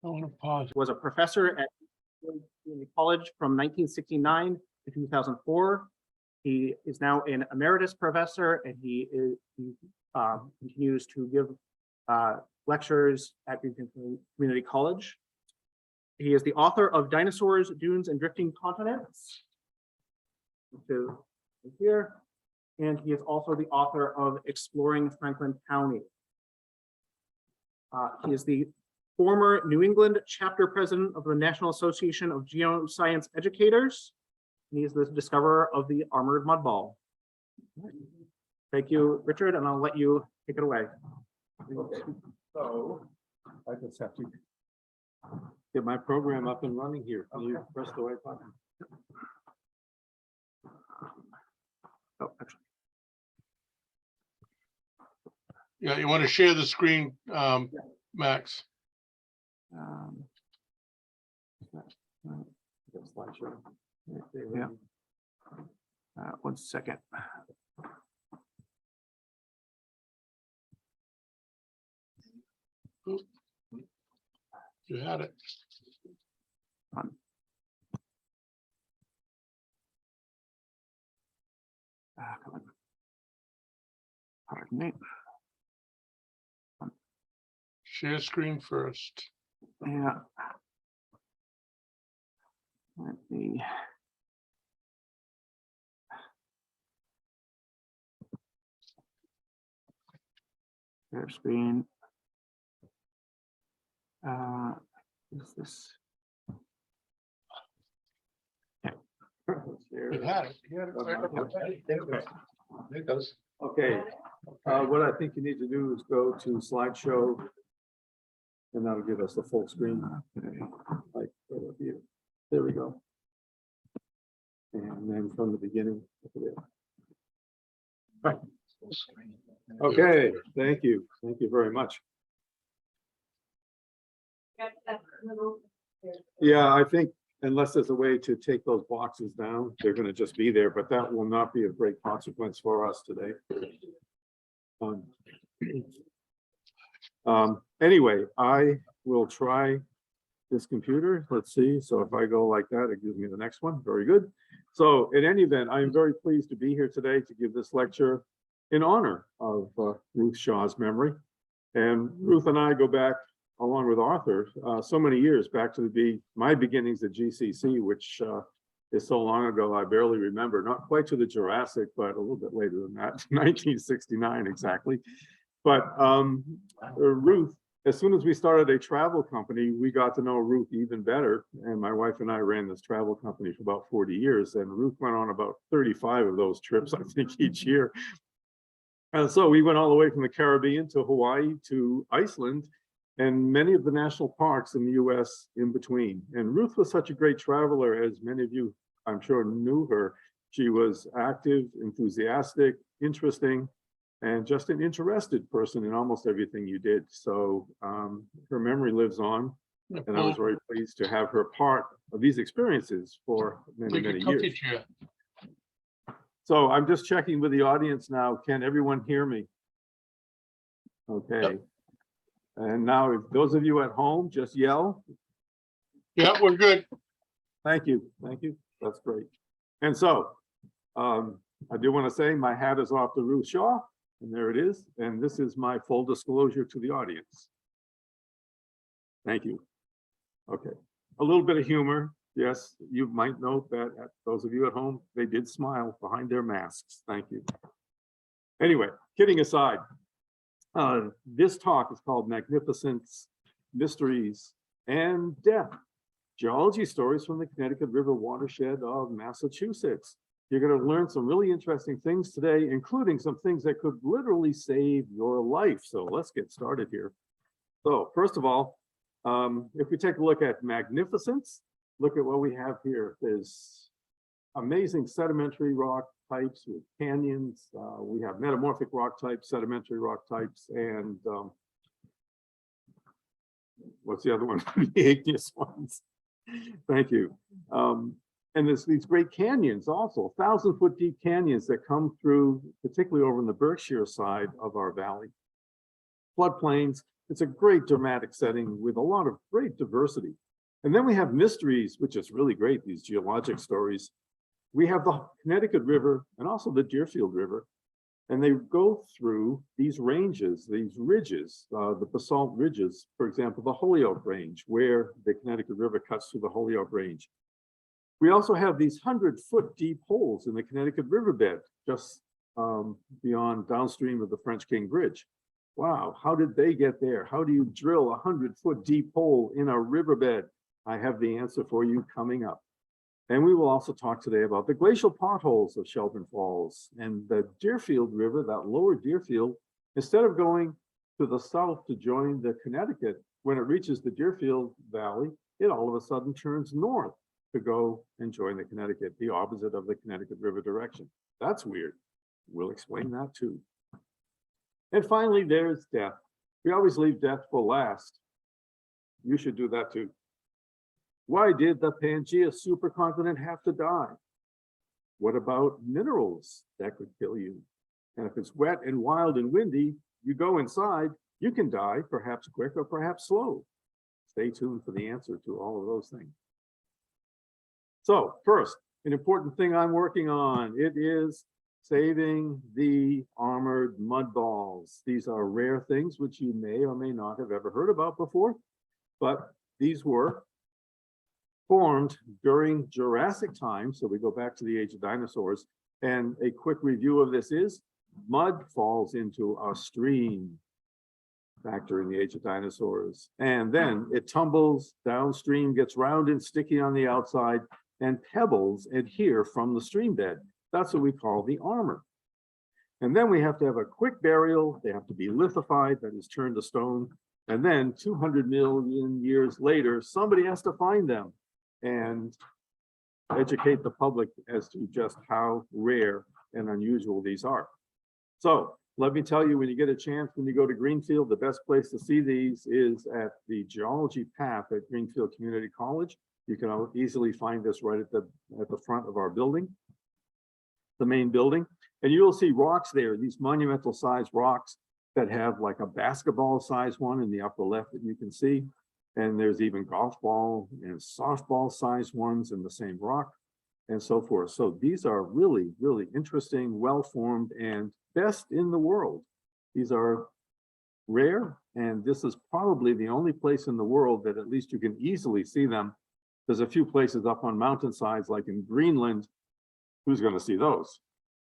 I want to pause. Was a professor at Community College from 1969 to 2004. He is now an emeritus professor, and he continues to give lectures at Community College. He is the author of Dinosaurs, Dunes, and Drifting Continents, which is here, and he is also the author of Exploring Franklin County. He is the former New England chapter president of the National Association of Geoscience Educators. He is the discoverer of the armored mud ball. Thank you, Richard, and I'll let you take it away. Okay, so I just have to get my program up and running here. Can you press the right button? Oh, actually, Yeah, you want to share the screen, Max? Slideshow. Yeah. One second. You had it. Come on. Pardon me. Share screen first. Yeah. Let me. Share screen. Is this? You had it. You had it right up there. Okay. There it goes. Okay, what I think you need to do is go to slideshow. And that'll give us the full screen. Okay. Like right up here. There we go. And then from the beginning. Right. Okay, thank you. Thank you very much. Yeah, I think unless there's a way to take those boxes down, they're going to just be there, but that will not be of great consequence for us today. Anyway, I will try this computer. Let's see. So if I go like that, it gives me the next one. Very good. So in any event, I am very pleased to be here today to give this lecture in honor of Ruth Shaw's memory. And Ruth and I go back, along with Arthur, so many years back to my beginnings at GCC, which is so long ago, I barely remember, not quite to the Jurassic, but a little bit later than that, 1969 exactly. But Ruth, as soon as we started a travel company, we got to know Ruth even better. And my wife and I ran this travel company for about 40 years. And Ruth went on about 35 of those trips, I think, each year. And so we went all the way from the Caribbean to Hawaii to Iceland and many of the national parks in the US in between. And Ruth was such a great traveler, as many of you, I'm sure, knew her. She was active, enthusiastic, interesting, and just an interested person in almost everything you did. So her memory lives on, and I was very pleased to have her part of these experiences for many, many years. So I'm just checking with the audience now. Can everyone hear me? Okay. Yep. And now, if those of you at home, just yell. Yeah, we're good. Thank you. Thank you. That's great. And so I do want to say my hat is off to Ruth Shaw. And there it is. And this is my full disclosure to the audience. Thank you. Okay. A little bit of humor. Yes, you might note that those of you at home, they did smile behind their masks. Thank you. Anyway, kidding aside, this talk is called Magnificence, Mysteries, and Death. Geology stories from the Connecticut River watershed of Massachusetts. You're going to learn some really interesting things today, including some things that could literally save your life. So let's get started here. So first of all, if we take a look at Magnificence, look at what we have here. There's amazing sedimentary rock types with canyons. We have metamorphic rock types, sedimentary rock types, and what's the other one? The igneous ones. Thank you. And there's these great canyons also, 1,000-foot deep canyons that come through, particularly over in the Berkshire side of our valley. Floodplains, It's a great dramatic setting with a lot of great diversity. And then we have mysteries, which is really great, these geologic stories. We have the Connecticut River and also the Deerfield River. And they go through these ranges, these ridges, the basalt ridges, for example, the Holyoke Range, where the Connecticut River cuts through the Holyoke Range. We also have these 100-foot deep holes in the Connecticut riverbed, just beyond downstream of the French King Bridge. Wow, how did they get there? How do you drill a 100-foot deep hole in a riverbed? I have the answer for you coming up. And we will also talk today about the glacial potholes of Shelburne Falls and the Deerfield River, that lower Deerfield. Instead of going to the south to join the Connecticut, when it reaches the Deerfield Valley, it all of a sudden turns north to go and join the Connecticut, the opposite of the Connecticut River direction. That's weird. We'll explain that too. And finally, there's death. We always leave death for last. You should do that too. Why did the Pangea supercontinent have to die? What about minerals that could kill you? And if it's wet and wild and windy, you go inside, you can die, perhaps quick or perhaps slow. Stay tuned for the answer to all of those things. So first, an important thing I'm working on, it is saving the armored mud balls. These are rare things which you may or may not have ever heard about before, but these were formed during Jurassic time. So we go back to the age of dinosaurs. And a quick review of this is mud falls into a stream back during the age of dinosaurs. And then it tumbles downstream, gets round and sticky on the outside, and pebbles adhere from the stream bed. That's what we call the armor. And then we have to have a quick burial. They have to be lithified, that is turned to stone. And then 200 million years later, somebody has to find them and educate the public as to just how rare and unusual these are. So let me tell you, when you get a chance, when you go to Greenfield, the best place to see these is at the geology path at Greenfield Community College. You can easily find this right at the front of our building, the main building. And you will see rocks there, these monumental sized rocks that have like a basketball sized one in the upper left that you can see. And there's even golf ball and softball sized ones in the same rock and so forth. So these are really, really interesting, well-formed and best in the world. These are rare, and this is probably the only place in the world that at least you can easily see them. There's a few places up on mountainsides, like in Greenland. Who's going to see those?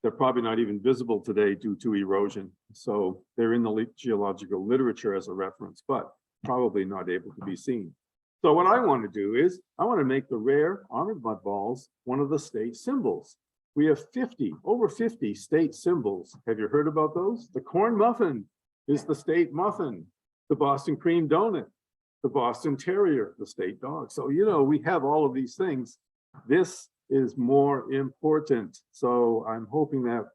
They're probably not even visible today due to erosion. So they're in the geological literature as a reference, but probably not able to be seen. So what I want to do is I want to make the rare armored mud balls one of the state symbols. We have over 50 state symbols. Have you heard about those? The corn muffin is the state muffin, the Boston cream donut, the Boston Terrier, the state dog. So, you know, we have all of these things. This is more important. So I'm hoping that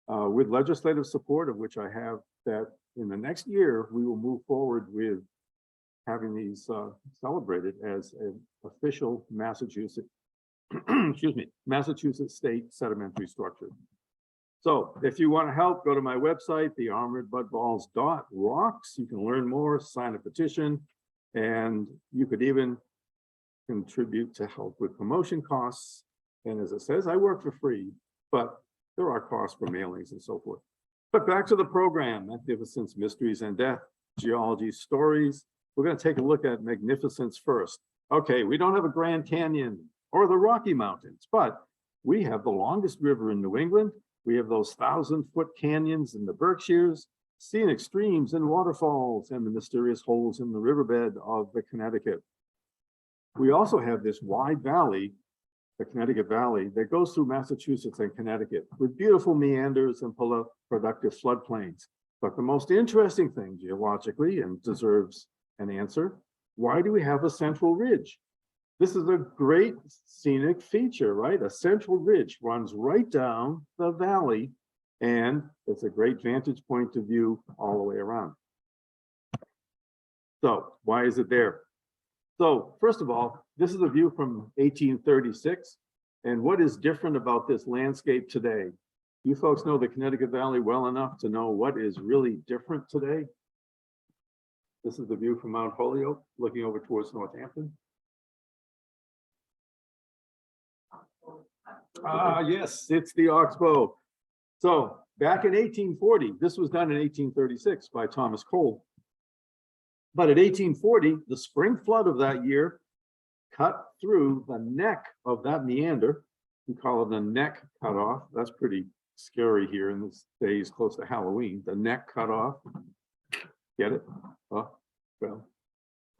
with legislative support, of which I have, that in the next year, we will move forward with having these celebrated as an official Massachusetts, excuse me, Massachusetts state sedimentary structure. So if you want to help, go to my website, thearmoredmudballs.rocks. You can learn more, sign a petition, and you could even contribute to help with promotion costs. And as it says, I work for free, but there are costs for mailings and so forth. But back to the program, Magnificence, Mysteries and Death, Geology Stories. We're going to take a look at Magnificence first. Okay, we don't have a Grand Canyon or the Rocky Mountains, but we have the longest river in New England. We have those 1,000-foot canyons in the Berkshires, scenic streams and waterfalls, and the mysterious holes in the riverbed of the Connecticut. We also have this wide valley, the Connecticut Valley, that goes through Massachusetts and Connecticut with beautiful meanders and productive floodplains. But the most interesting thing geologically, and deserves an answer, why do we have a central ridge? This is a great scenic feature, right? A central ridge runs right down the valley, and it's a great vantage point of view all the way around. So why is it there? So first of all, this is a view from 1836. And what is different about this landscape today? You folks know the Connecticut Valley well enough to know what is really different today. This is the view from Mount Holyoke, looking over towards Northampton. Ah, yes, it's the Oxbow. So back in 1840, this was done in 1836 by Thomas Cole. But in 1840, the spring flood of that year cut through the neck of that meander. We call it the neck cutoff. That's pretty scary here in these days close to Halloween. The neck cutoff. Get it? Oh, well.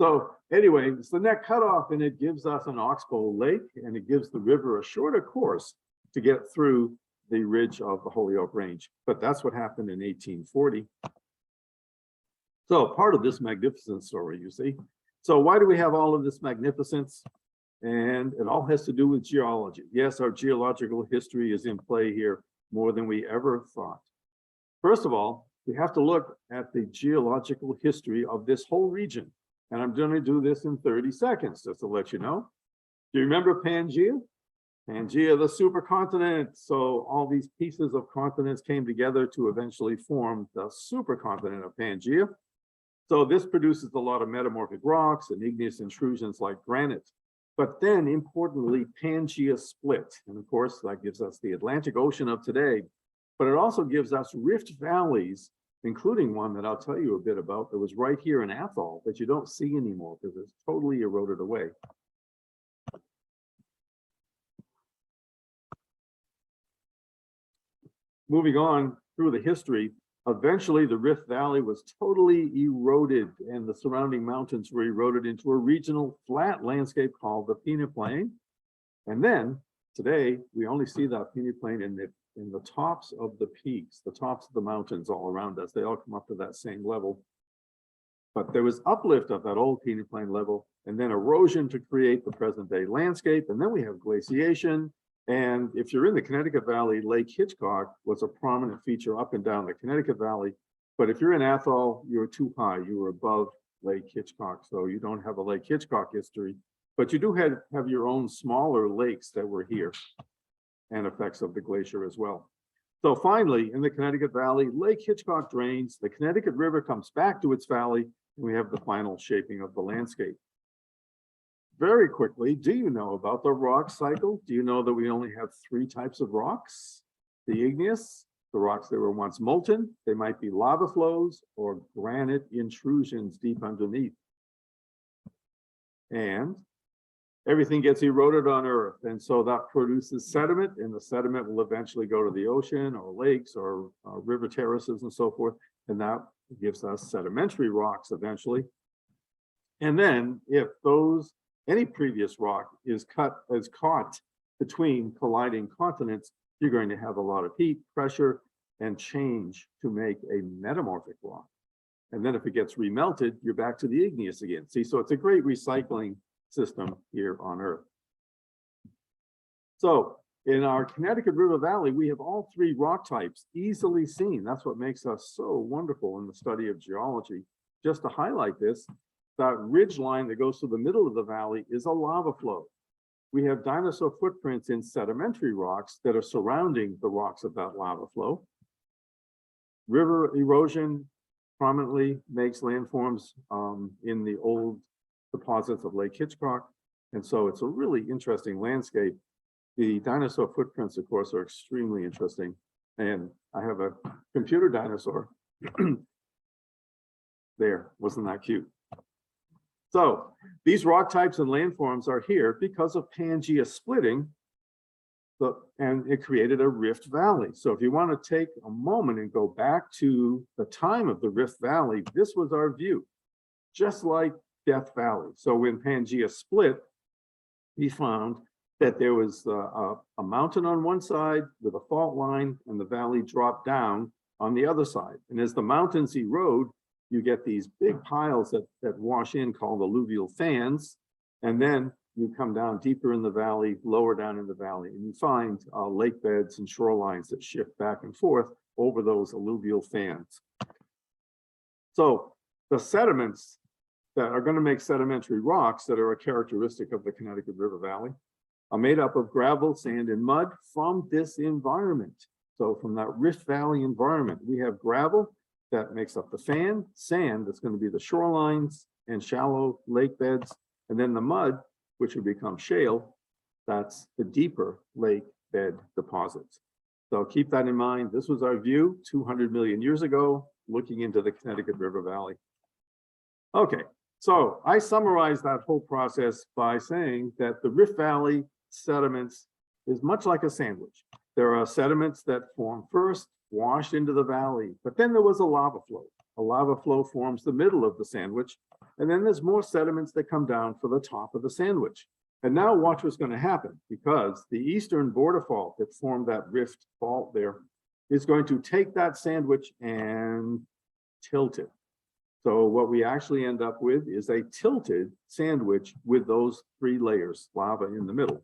So anyway, it's the neck cutoff, and it gives us an Oxbow Lake, and it gives the river a shorter course to get through the ridge of the Holyoke Range. But that's what happened in 1840. So part of this magnificence story, you see. So why do we have all of this magnificence? And it all has to do with geology. Yes, our geological history is in play here more than we ever thought. First of all, we have to look at the geological history of this whole region. And I'm going to do this in 30 seconds, just to let you know. Do you remember Pangaea? Pangaea, the supercontinent. So all these pieces of continents came together to eventually form the supercontinent of Pangaea. So this produces a lot of metamorphic rocks and igneous intrusions like granite. But then, importantly, Pangaea split. And of course, that gives us the Atlantic Ocean of today. But it also gives us rift valleys, including one that I'll tell you a bit about that was right here in Athol that you don't see anymore because it's totally eroded away. Moving on through the history, eventually the Rift Valley was totally eroded and the surrounding mountains were eroded into a regional flat landscape called the peneplain. And then today we only see that peneplain in the tops of the peaks, the tops of the mountains all around us. They all come up to that same level. But there was uplift of that old peneplain level and then erosion to create the present day landscape. And then we have glaciation. And if you're in the Connecticut Valley, Lake Hitchcock was a prominent feature up and down the Connecticut Valley. But if you're in Athol, you're too high. You were above Lake Hitchcock. So you don't have a Lake Hitchcock history, but you do have your own smaller lakes that were here and effects of the glacier as well. So finally, in the Connecticut Valley, Lake Hitchcock drains, the Connecticut River comes back to its valley, and we have the final shaping of the landscape. Very quickly, do you know about the rock cycle? Do you know that we only have 3 types of rocks? The igneous, the rocks that were once molten, they might be lava flows or granite intrusions deep underneath. And everything gets eroded on Earth, and so that produces sediment, and the sediment will eventually go to the ocean or lakes or river terraces and so forth, and that gives us sedimentary rocks eventually. And then if any previous rock is caught between colliding continents, you're going to have a lot of heat, pressure, and change to make a metamorphic rock. And then if it gets remelted, you're back to the igneous again. See, so it's a great recycling system here on Earth. So in our Connecticut River Valley, we have all 3 rock types easily seen. That's what makes us so wonderful in the study of geology. Just to highlight this, that ridge line that goes through the middle of the valley is a lava flow. We have dinosaur footprints in sedimentary rocks that are surrounding the rocks of that lava flow. River erosion prominently makes landforms in the old deposits of Lake Hitchcock. And so it's a really interesting landscape. The dinosaur footprints, of course, are extremely interesting. And I have a computer dinosaur. There, wasn't that cute? So these rock types and landforms are here because of Pangaea splitting, and it created a rift valley. So if you want to take a moment and go back to the time of the Rift Valley, this was our view, just like Death Valley. So when Pangaea split, we found that there was a mountain on one side with a fault line, and the valley dropped down on the other side. And as the mountains erode, you get these big piles that wash in called alluvial fans. And then you come down deeper in the valley, lower down in the valley, and you find lake beds and shorelines that shift back and forth over those alluvial fans. So the sediments that are going to make sedimentary rocks that are a characteristic of the Connecticut River Valley are made up of gravel, sand, and mud from this environment. So from that Rift Valley environment, we have gravel. that makes up the fan, sand, that's going to be the shorelines and shallow lake beds, and then the mud, which would become shale, that's the deeper lake bed deposits. So keep that in mind. This was our view 200 million years ago, looking into the Connecticut River Valley. Okay, so I summarized that whole process by saying that the Rift Valley sediments is much like a sandwich. There are sediments that form first, washed into the valley, but then there was a lava flow. A lava flow forms the middle of the sandwich, and then there's more sediments that come down for the top of the sandwich. And now watch what's going to happen, because the eastern border fault that formed that rift fault there is going to take that sandwich and tilt it. So what we actually end up with is a tilted sandwich with those three layers, lava in the middle.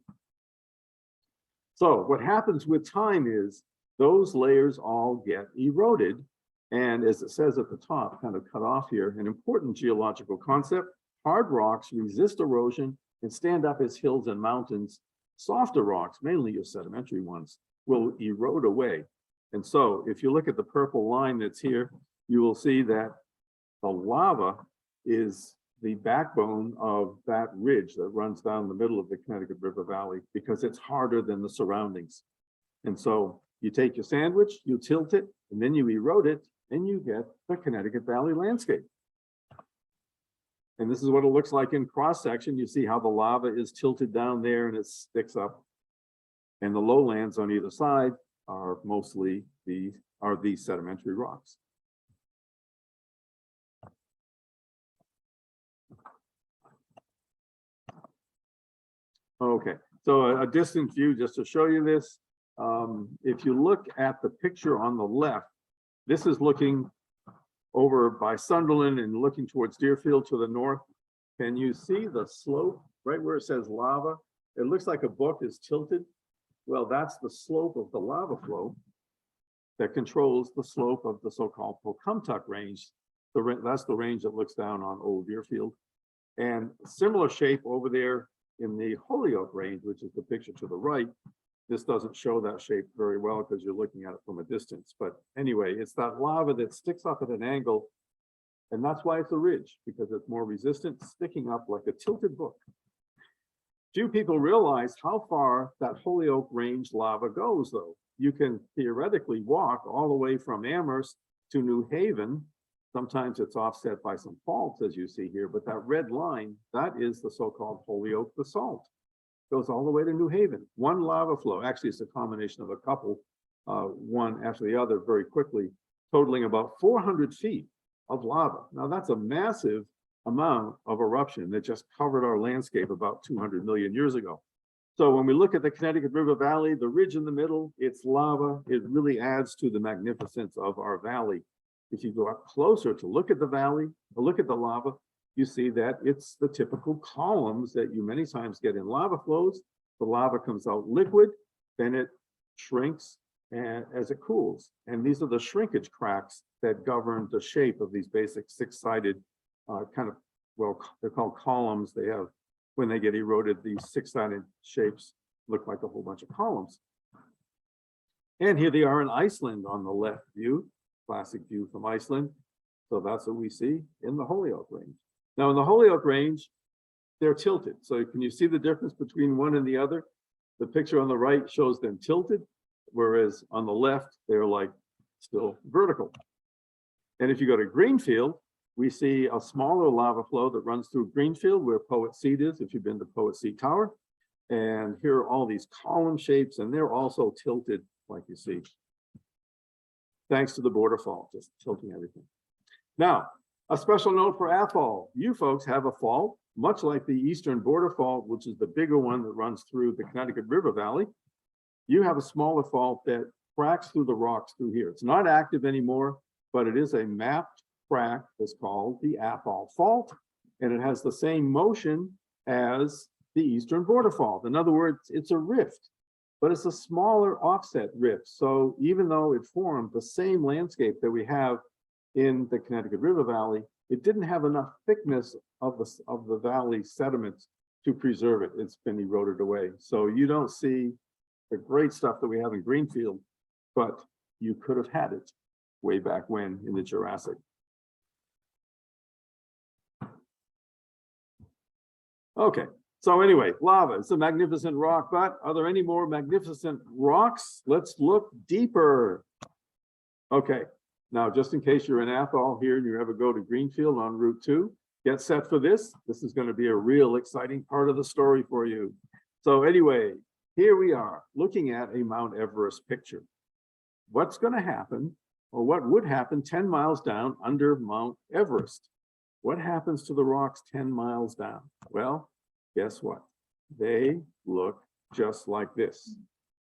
So what happens with time is those layers all get eroded. And as it says at the top, kind of cut off here, an important geological concept: hard rocks resist erosion and stand up as hills and mountains. Softer rocks, mainly your sedimentary ones, will erode away. And so if you look at the purple line that's here, you will see that the lava is the backbone of that ridge that runs down the middle of the Connecticut River Valley, because it's harder than the surroundings. And so you take your sandwich, you tilt it, and then you erode it, and you get the Connecticut Valley landscape. And this is what it looks like in cross section. You see how the lava is tilted down there and it sticks up. And the lowlands on either side are mostly these sedimentary rocks. Okay, so a distant view just to show you this. If you look at the picture on the left, this is looking over by Sunderland and looking towards Deerfield to the north. Can you see the slope right where it says lava? It looks like a book is tilted. Well, that's the slope of the lava flow that controls the slope of the so-called Pocumtuck range. That's the range that looks down on Old Deerfield. And similar shape over there in the Holyoke range, which is the picture to the right. This doesn't show that shape very well because you're looking at it from a distance. But anyway, it's that lava that sticks up at an angle. And that's why it's a ridge, because it's more resistant, sticking up like a tilted book. Few people realize how far that Holyoke range lava goes, though. You can theoretically walk all the way from Amherst to New Haven. Sometimes it's offset by some faults, as you see here, but that red line, that is the so-called Holyoke basalt. Goes all the way to New Haven. One lava flow. Actually, it's a combination of a couple, one after the other very quickly, totaling about 400 feet of lava. Now, that's a massive amount of eruption that just covered our landscape about 200 million years ago. So when we look at the Connecticut River Valley, the ridge in the middle, it's lava. It really adds to the magnificence of our valley. If you go up closer to look at the valley, or look at the lava, you see that it's the typical columns that you many times get in lava flows. The lava comes out liquid, then it shrinks and as it cools. And these are the shrinkage cracks that govern the shape of these basic six-sided kind of, well, they're called columns. They have, when they get eroded, these six-sided shapes look like a whole bunch of columns. And here they are in Iceland on the left view, classic view from Iceland. So that's what we see in the Holyoke range. Now in the Holyoke range, they're tilted. So can you see the difference between one and the other? The picture on the right shows them tilted, whereas on the left, they're like still vertical. And if you go to Greenfield, we see a smaller lava flow that runs through Greenfield where Poet Seat is, if you've been to Poet Seat Tower. And here are all these column shapes, and they're also tilted like you see. Thanks to the border fault, just tilting everything. Now, a special note for Athol. You folks have a fault, much like the eastern border fault, which is the bigger one that runs through the Connecticut River Valley. You have a smaller fault that cracks through the rocks through here. It's not active anymore, but it is a mapped crack that's called the Athol Fault, and it has the same motion as the eastern border fault. In other words, it's a rift, but it's a smaller offset rift. So even though it formed the same landscape that we have in the Connecticut River Valley, it didn't have enough thickness of the valley sediments to preserve it. It's been eroded away. So you don't see the great stuff that we have in Greenfield, but you could have had it way back when in the Jurassic. Okay, so anyway, lava, it's a magnificent rock, but are there any more magnificent rocks? Let's look deeper. Okay, now just in case you're in Athol here and you ever go to Greenfield on Route 2, get set for this. This is going to be a real exciting part of the story for you. So anyway, here we are looking at a Mount Everest picture. What's going to happen, or what would happen 10 miles down under Mount Everest? What happens to the rocks 10 miles down? Well, guess what? They look just like this.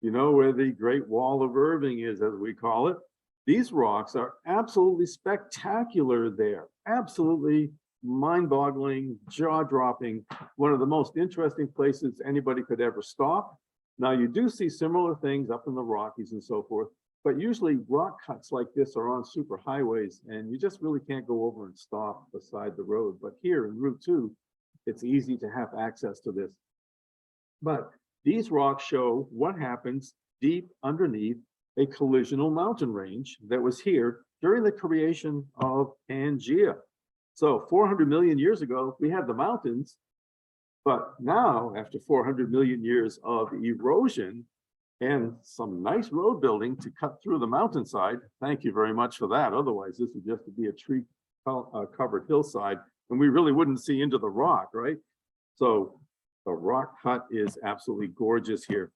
You know where the Great Wall of Irving is, as we call it? These rocks are absolutely spectacular there. Absolutely mind-boggling, jaw-dropping, one of the most interesting places anybody could ever stop. Now, you do see similar things up in the Rockies and so forth, but usually rock cuts like this are on super highways and you just really can't go over and stop beside the road. But here in Route 2, it's easy to have access to this. But these rocks show what happens deep underneath a collisional mountain range that was here during the creation of Pangaea. So 400 million years ago, we had the mountains, but now after 400 million years of erosion, and some nice road building to cut through the mountainside. Thank you very much for that. Otherwise, this would just be a tree covered hillside, and we really wouldn't see into the rock, right? So the rock cut is absolutely gorgeous here.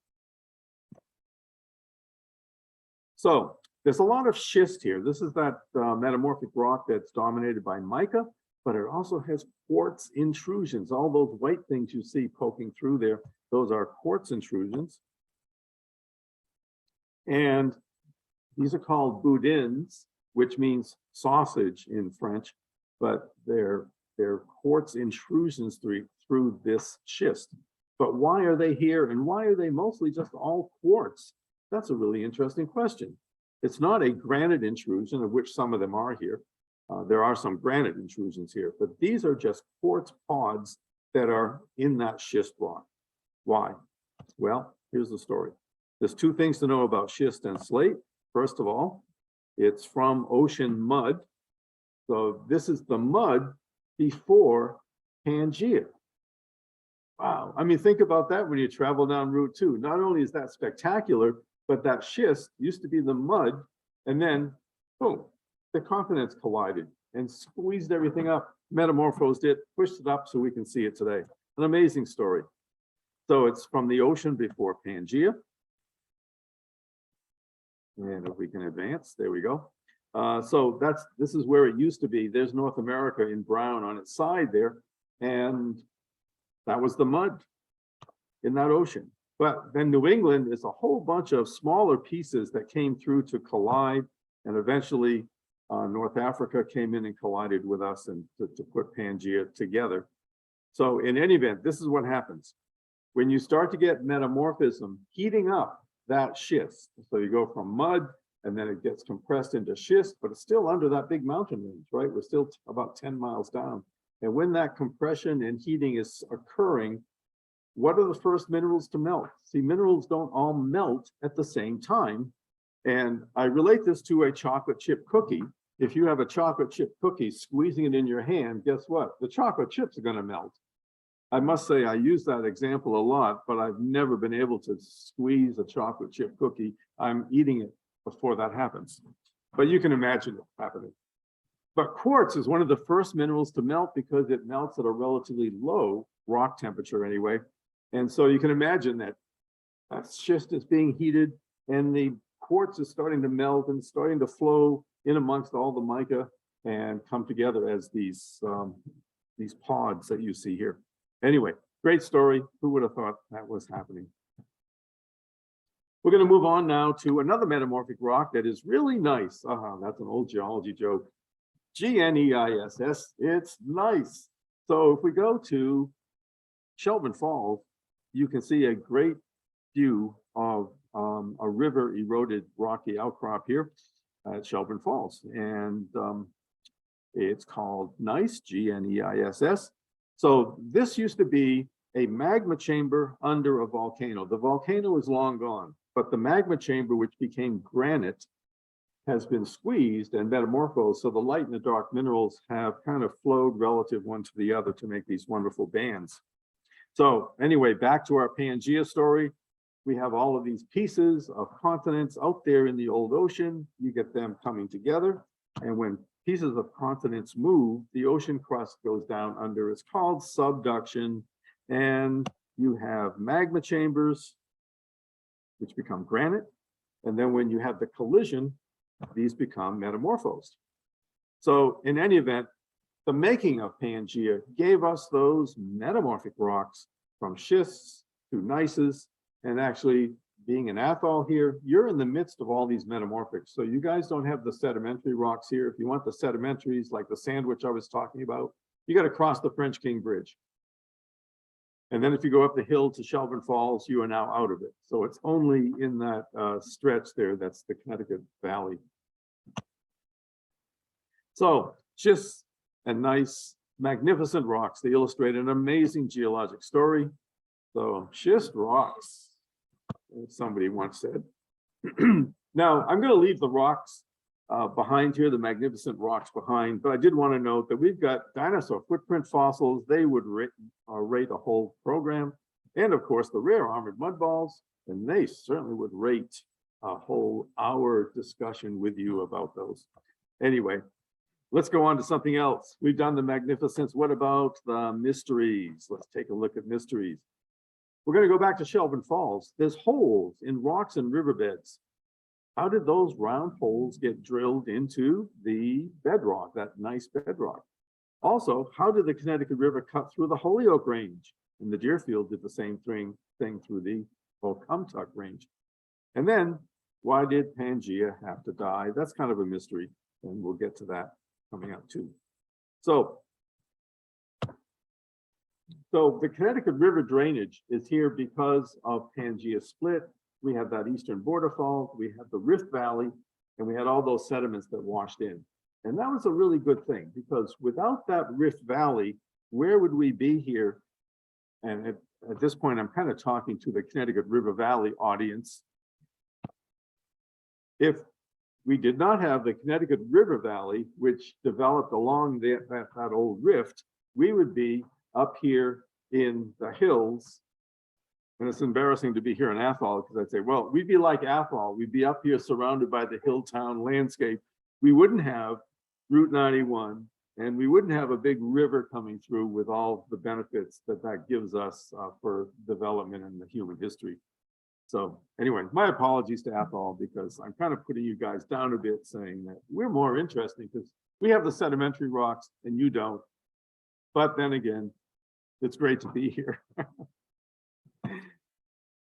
So there's a lot of schist here. This is that metamorphic rock that's dominated by mica, but it also has quartz intrusions. All those white things you see poking through there, those are quartz intrusions. And these are called boudins, which means sausage in French, but they're quartz intrusions through this schist. But why are they here and why are they mostly just all quartz? That's a really interesting question. It's not a granite intrusion, of which some of them are here. There are some granite intrusions here, but these are just quartz pods that are in that schist rock. Why? Well, here's the story. There's two things to know about schist and slate. First of all, it's from ocean mud. So this is the mud before Pangaea. Wow. I mean, think about that when you travel down Route 2. Not only is that spectacular, but that schist used to be the mud, and then, boom, the continents collided and squeezed everything up, metamorphosed it, pushed it up so we can see it today. An amazing story. So it's from the ocean before Pangaea. And if we can advance, there we go. So this is where it used to be. There's North America in brown on its side there. And that was the mud in that ocean. But then New England is a whole bunch of smaller pieces that came through to collide. And eventually North Africa came in and collided with us and to put Pangaea together. So in any event, this is what happens. When you start to get metamorphism, heating up that schist. So you go from mud and then it gets compressed into schist, but it's still under that big mountain range, right? We're still about 10 miles down. And when that compression and heating is occurring, what are the first minerals to melt? See, minerals don't all melt at the same time. And I relate this to a chocolate chip cookie. If you have a chocolate chip cookie, squeezing it in your hand, guess what? The chocolate chips are going to melt. I must say I use that example a lot, but I've never been able to squeeze a chocolate chip cookie. I'm eating it before that happens. But you can imagine it happening. But quartz is one of the first minerals to melt because it melts at a relatively low rock temperature anyway. And so you can imagine that schist is being heated and the quartz is starting to melt and starting to flow in amongst all the mica and come together as these pods that you see here. Anyway, great story. Who would have thought that was happening? We're going to move on now to another metamorphic rock that is really nice. That's an old geology joke. GNEISS, it's nice. So if we go to Shelburne Falls, you can see a great view of a river eroded rocky outcrop here at Shelburne Falls. And it's called gneiss, GNEISS. So this used to be a magma chamber under a volcano. The volcano is long gone, but the magma chamber, which became granite, has been squeezed and metamorphosed, so the light and the dark minerals have kind of flowed relative one to the other to make these wonderful bands. So anyway, back to our Pangea story. We have all of these pieces of continents out there in the old ocean. You get them coming together. And when pieces of continents move, the ocean crust goes down under. It's called subduction. And you have magma chambers, which become granite. And then when you have the collision, these become metamorphosed. So in any event, the making of Pangea gave us those metamorphic rocks from schists to gneisses, and actually being an atoll here, you're in the midst of all these metamorphics. So you guys don't have the sedimentary rocks here. If you want the sedimentaries, like the sandwich I was talking about, you got to cross the French King Bridge. And then if you go up the hill to Shelburne Falls, you are now out of it. So it's only in that stretch there, that's the Connecticut Valley. So schists and nice, magnificent rocks. They illustrate an amazing geologic story. So schist rocks, as somebody once said. Now, I'm going to leave the rocks behind here, the magnificent rocks behind, but I did want to note that we've got dinosaur footprint fossils. They would rate a whole program. And of course, the rare armored mud balls, and they certainly would rate a whole hour discussion with you about those. Anyway, let's go on to something else. We've done the Magnificence. What about the mysteries? Let's take a look at mysteries. We're going to go back to Shelburne Falls. There's holes in rocks and riverbeds. How did those round holes get drilled into the bedrock, that nice bedrock? Also, how did the Connecticut River cut through the Holyoke Range? And the Deerfield did the same thing through the Oconomowoc Range. And then, why did Pangea have to die? That's kind of a mystery, and we'll get to that coming up too. So the Connecticut River drainage is here because of Pangea split. We have that eastern border fault, we have the Rift Valley, and we had all those sediments that washed in. And that was a really good thing, because without that Rift Valley, where would we be here? And at this point, I'm kind of talking to the Connecticut River Valley audience. If we did not have the Connecticut River Valley, which developed along that old rift, we would be up here in the hills. And it's embarrassing to be here in Athol, because I'd say, well, we'd be like Athol. We'd be up here surrounded by the hill town landscape. We wouldn't have Route 91, and we wouldn't have a big river coming through with all the benefits that gives us for development in the human history. So anyway, my apologies to Athol, because I'm kind of putting you guys down a bit, saying that we're more interesting because we have the sedimentary rocks and you don't. But then again, it's great to be here.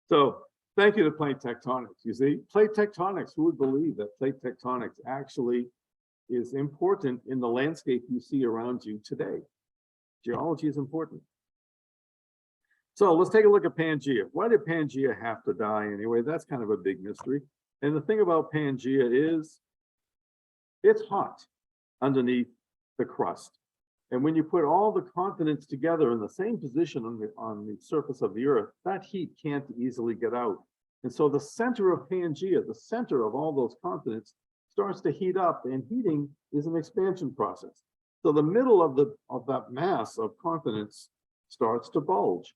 So thank you to plate tectonics. You see, plate tectonics, who would believe that plate tectonics actually is important in the landscape you see around you today? Geology is important. So let's take a look at Pangea. Why did Pangea have to die anyway? That's kind of a big mystery. And the thing about Pangea is it's hot underneath the crust. And when you put all the continents together in the same position on the surface of the earth, that heat can't easily get out. And so the center of Pangea, the center of all those continents, starts to heat up, and heating is an expansion process. So the middle of that mass of continents starts to bulge,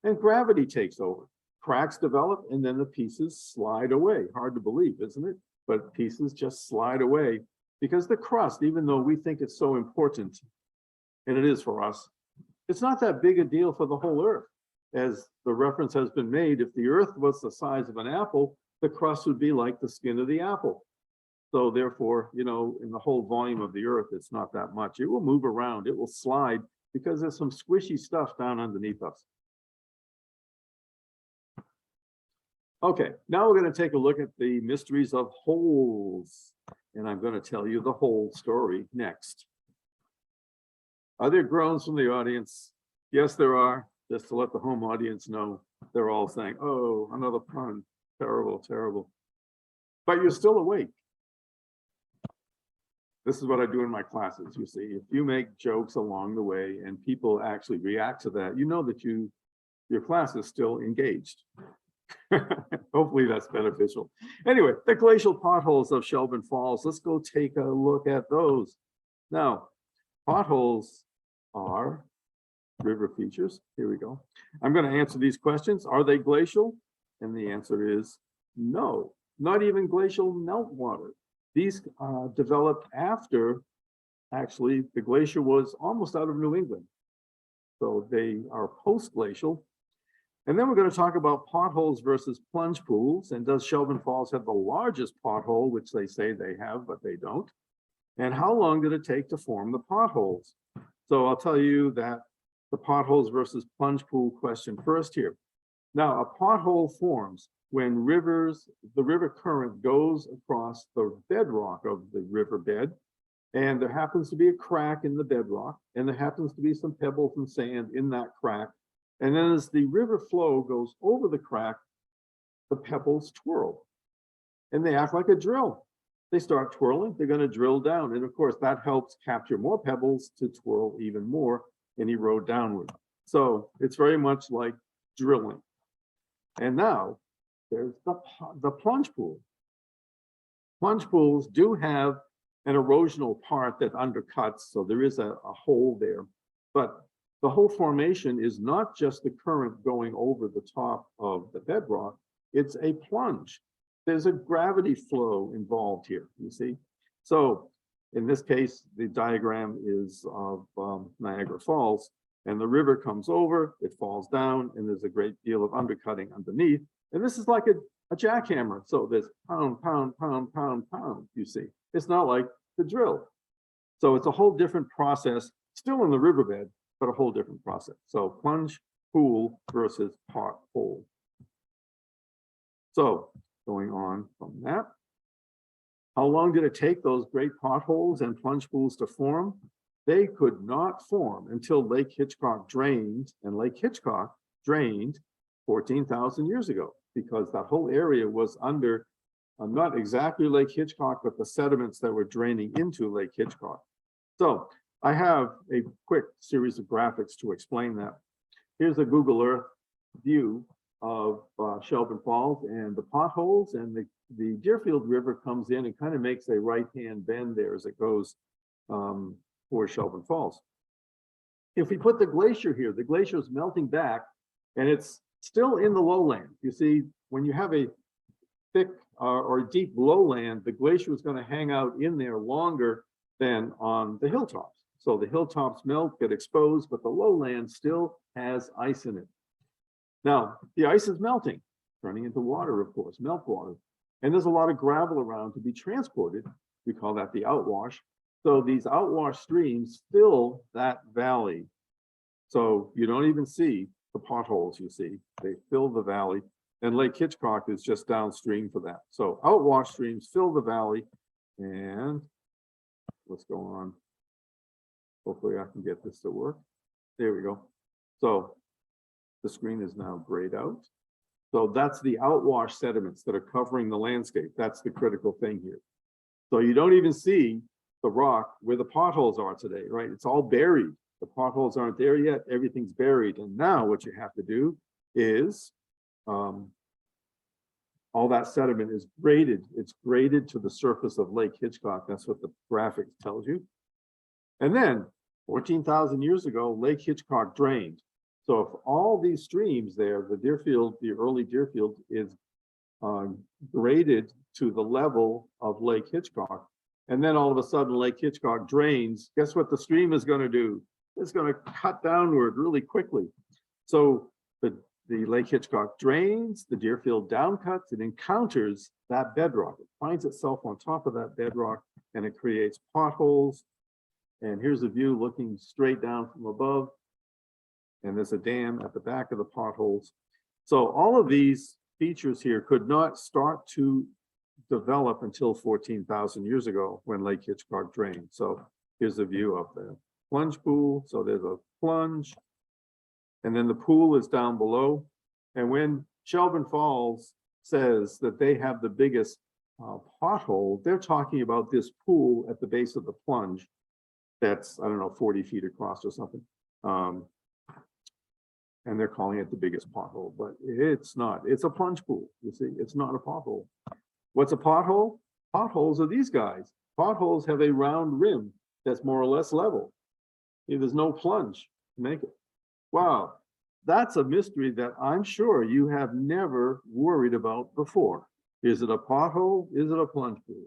and gravity takes over. Cracks develop, and then the pieces slide away. Hard to believe, isn't it? But pieces just slide away because the crust, even though we think it's so important, and it is for us, it's not that big a deal for the whole earth. As the reference has been made, if the earth was the size of an apple, the crust would be like the skin of the apple. So therefore, you know, in the whole volume of the earth, it's not that much. It will move around, it will slide, because there's some squishy stuff down underneath us. Okay, now we're going to take a look at the mysteries of holes. And I'm going to tell you the whole story next. Are there groans from the audience? Yes, there are. Just to let the home audience know, they're all saying, oh, another pun. Terrible, terrible. But you're still awake. This is what I do in my classes. You see, if you make jokes along the way and people actually react to that, you know that your class is still engaged. Hopefully that's beneficial. Anyway, the glacial potholes of Shelburne Falls. Let's go take a look at those. Now, potholes are river features. Here we go. I'm going to answer these questions. Are they glacial? And the answer is no, not even glacial meltwater. These developed after, actually, the glacier was almost out of New England. So they are post-glacial. And then we're going to talk about potholes versus plunge pools. And does Shelburne Falls have the largest pothole, which they say they have, but they don't? And how long did it take to form the potholes? So I'll tell you that the potholes versus plunge pool question first here. Now, a pothole forms when the river current goes across the bedrock of the riverbed, and there happens to be a crack in the bedrock, and there happens to be some pebbles and sand in that crack. And then as the river flow goes over the crack, the pebbles twirl, and they act like a drill. They start twirling, they're going to drill down. And of course, that helps capture more pebbles to twirl even more and erode downward. So it's very much like drilling. And now there's the plunge pool. Plunge pools do have an erosional part that undercuts, so there is a hole there. But the whole formation is not just the current going over the top of the bedrock, it's a plunge. There's a gravity flow involved here, you see. So in this case, the diagram is of Niagara Falls, and the river comes over, it falls down, and there's a great deal of undercutting underneath. And this is like a jackhammer. So there's pound, pound, pound, pound, pound, you see. It's not like the drill. So it's a whole different process, still in the riverbed, but a whole different process. So plunge pool versus pothole. So going on from that, how long did it take those great potholes and plunge pools to form? They could not form until Lake Hitchcock drained, and Lake Hitchcock drained 14,000 years ago, because that whole area was under, not exactly Lake Hitchcock, but the sediments that were draining into Lake Hitchcock. So I have a quick series of graphics to explain that. Here's a Google Earth view of Shelburne Falls and the potholes, and the Deerfield River comes in and kind of makes a right-hand bend there as it goes towards Shelburne Falls. If we put the glacier here, the glacier is melting back, and it's still in the lowland. You see, when you have a thick or deep lowland, the glacier is going to hang out in there longer than on the hilltops. So the hilltops melt, get exposed, but the lowland still has ice in it. Now, the ice is melting, turning into water, of course, meltwater. And there's a lot of gravel around to be transported. We call that the outwash. So these outwash streams fill that valley. So you don't even see the potholes, you see. They fill the valley. And Lake Hitchcock is just downstream for that. So outwash streams fill the valley. And let's go on. Hopefully I can get this to work. There we go. So the screen is now grayed out. So that's the outwash sediments that are covering the landscape. That's the critical thing here. So you don't even see the rock where the potholes are today, right? It's all buried. The potholes aren't there yet. Everything's buried. And now what you have to do is all that sediment is graded. It's graded to the surface of Lake Hitchcock. That's what the graphic tells you. And then 14,000 years ago, Lake Hitchcock drained. So if all these streams there, the Deerfield, the early Deerfield is graded to the level of Lake Hitchcock, and then all of a sudden Lake Hitchcock drains, guess what the stream is going to do? It's going to cut downward really quickly. So the Lake Hitchcock drains, the Deerfield downcuts, it encounters that bedrock. It finds itself on top of that bedrock, and it creates potholes. And here's a view looking straight down from above. And there's a dam at the back of the potholes. So all of these features here could not start to develop until 14,000 years ago when Lake Hitchcock drained. So here's a view of the plunge pool. So there's a plunge, and then the pool is down below. And when Shelburne Falls says that they have the biggest pothole, they're talking about this pool at the base of the plunge that's, I don't know, 40 feet across or something. and they're calling it the biggest pothole, but it's not. It's a plunge pool. You see, it's not a pothole. What's a pothole? Potholes are these guys. Potholes have a round rim that's more or less level. There's no plunge to make it. Wow, that's a mystery that I'm sure you have never worried about before. Is it a pothole? Is it a plunge pool?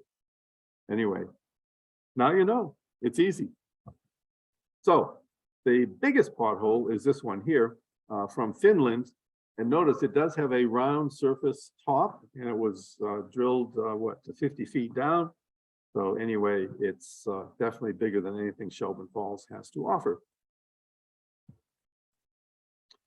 Anyway, now you know. It's easy. So the biggest pothole is this one here from Finland. And notice it does have a round surface top, and it was drilled, to 50 feet down. So anyway, it's definitely bigger than anything Shelburne Falls has to offer.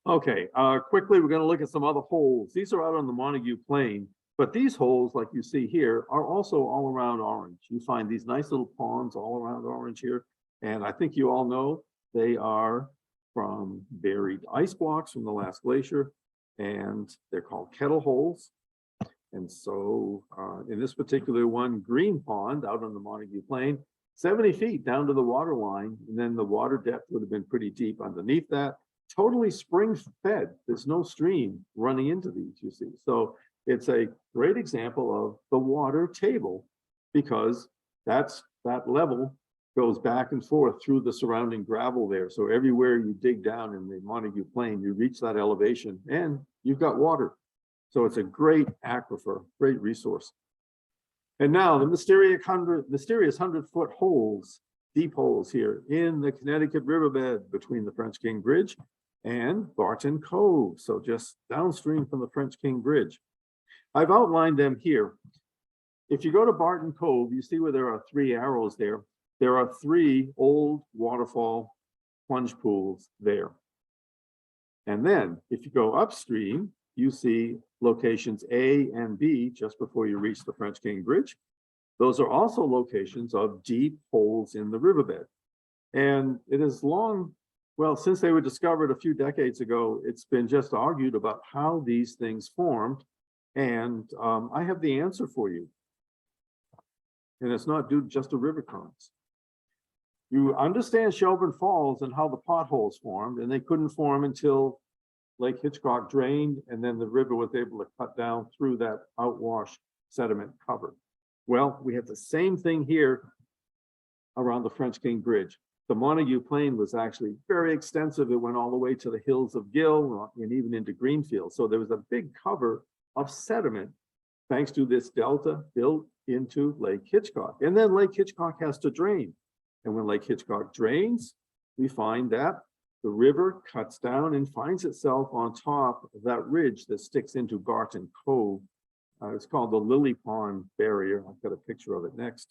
Okay, quickly, we're going to look at some other holes. These are out on the Montague Plain, but these holes, like you see here, are also all around Orange. You find these nice little ponds all around Orange here. And I think you all know they are from buried ice blocks from the last glacier, and they're called kettle holes. And so in this particular one, Green Pond out on the Montague Plain, 70 feet down to the water line, and then the water depth would have been pretty deep underneath that. Totally spring fed. There's no stream running into these, you see. So it's a great example of the water table, because that level goes back and forth through the surrounding gravel there. So everywhere you dig down in the Montague Plain, you reach that elevation and you've got water. So it's a great aquifer, great resource. And now the mysterious 100-foot holes, deep holes here in the Connecticut riverbed between the French King Bridge and Barton Cove. So just downstream from the French King Bridge. I've outlined them here. If you go to Barton Cove, you see where there are 3 arrows there. There are 3 old waterfall plunge pools there. And then if you go upstream, you see locations A and B just before you reach the French King Bridge. Those are also locations of deep holes in the riverbed. And it is long, well, since they were discovered a few decades ago, it's been just argued about how these things formed. And I have the answer for you. And it's not due just to river currents. You understand Shelburne Falls and how the potholes formed, and they couldn't form until Lake Hitchcock drained, and then the river was able to cut down through that outwash sediment cover. Well, we have the same thing here around the French King Bridge. The Montague Plain was actually very extensive. It went all the way to the hills of Gill and even into Greenfield. So there was a big cover of sediment thanks to this delta built into Lake Hitchcock. And then Lake Hitchcock has to drain. And when Lake Hitchcock drains, we find that the river cuts down and finds itself on top of that ridge that sticks into Barton Cove. It's called the Lily Pond Barrier. I've got a picture of it next.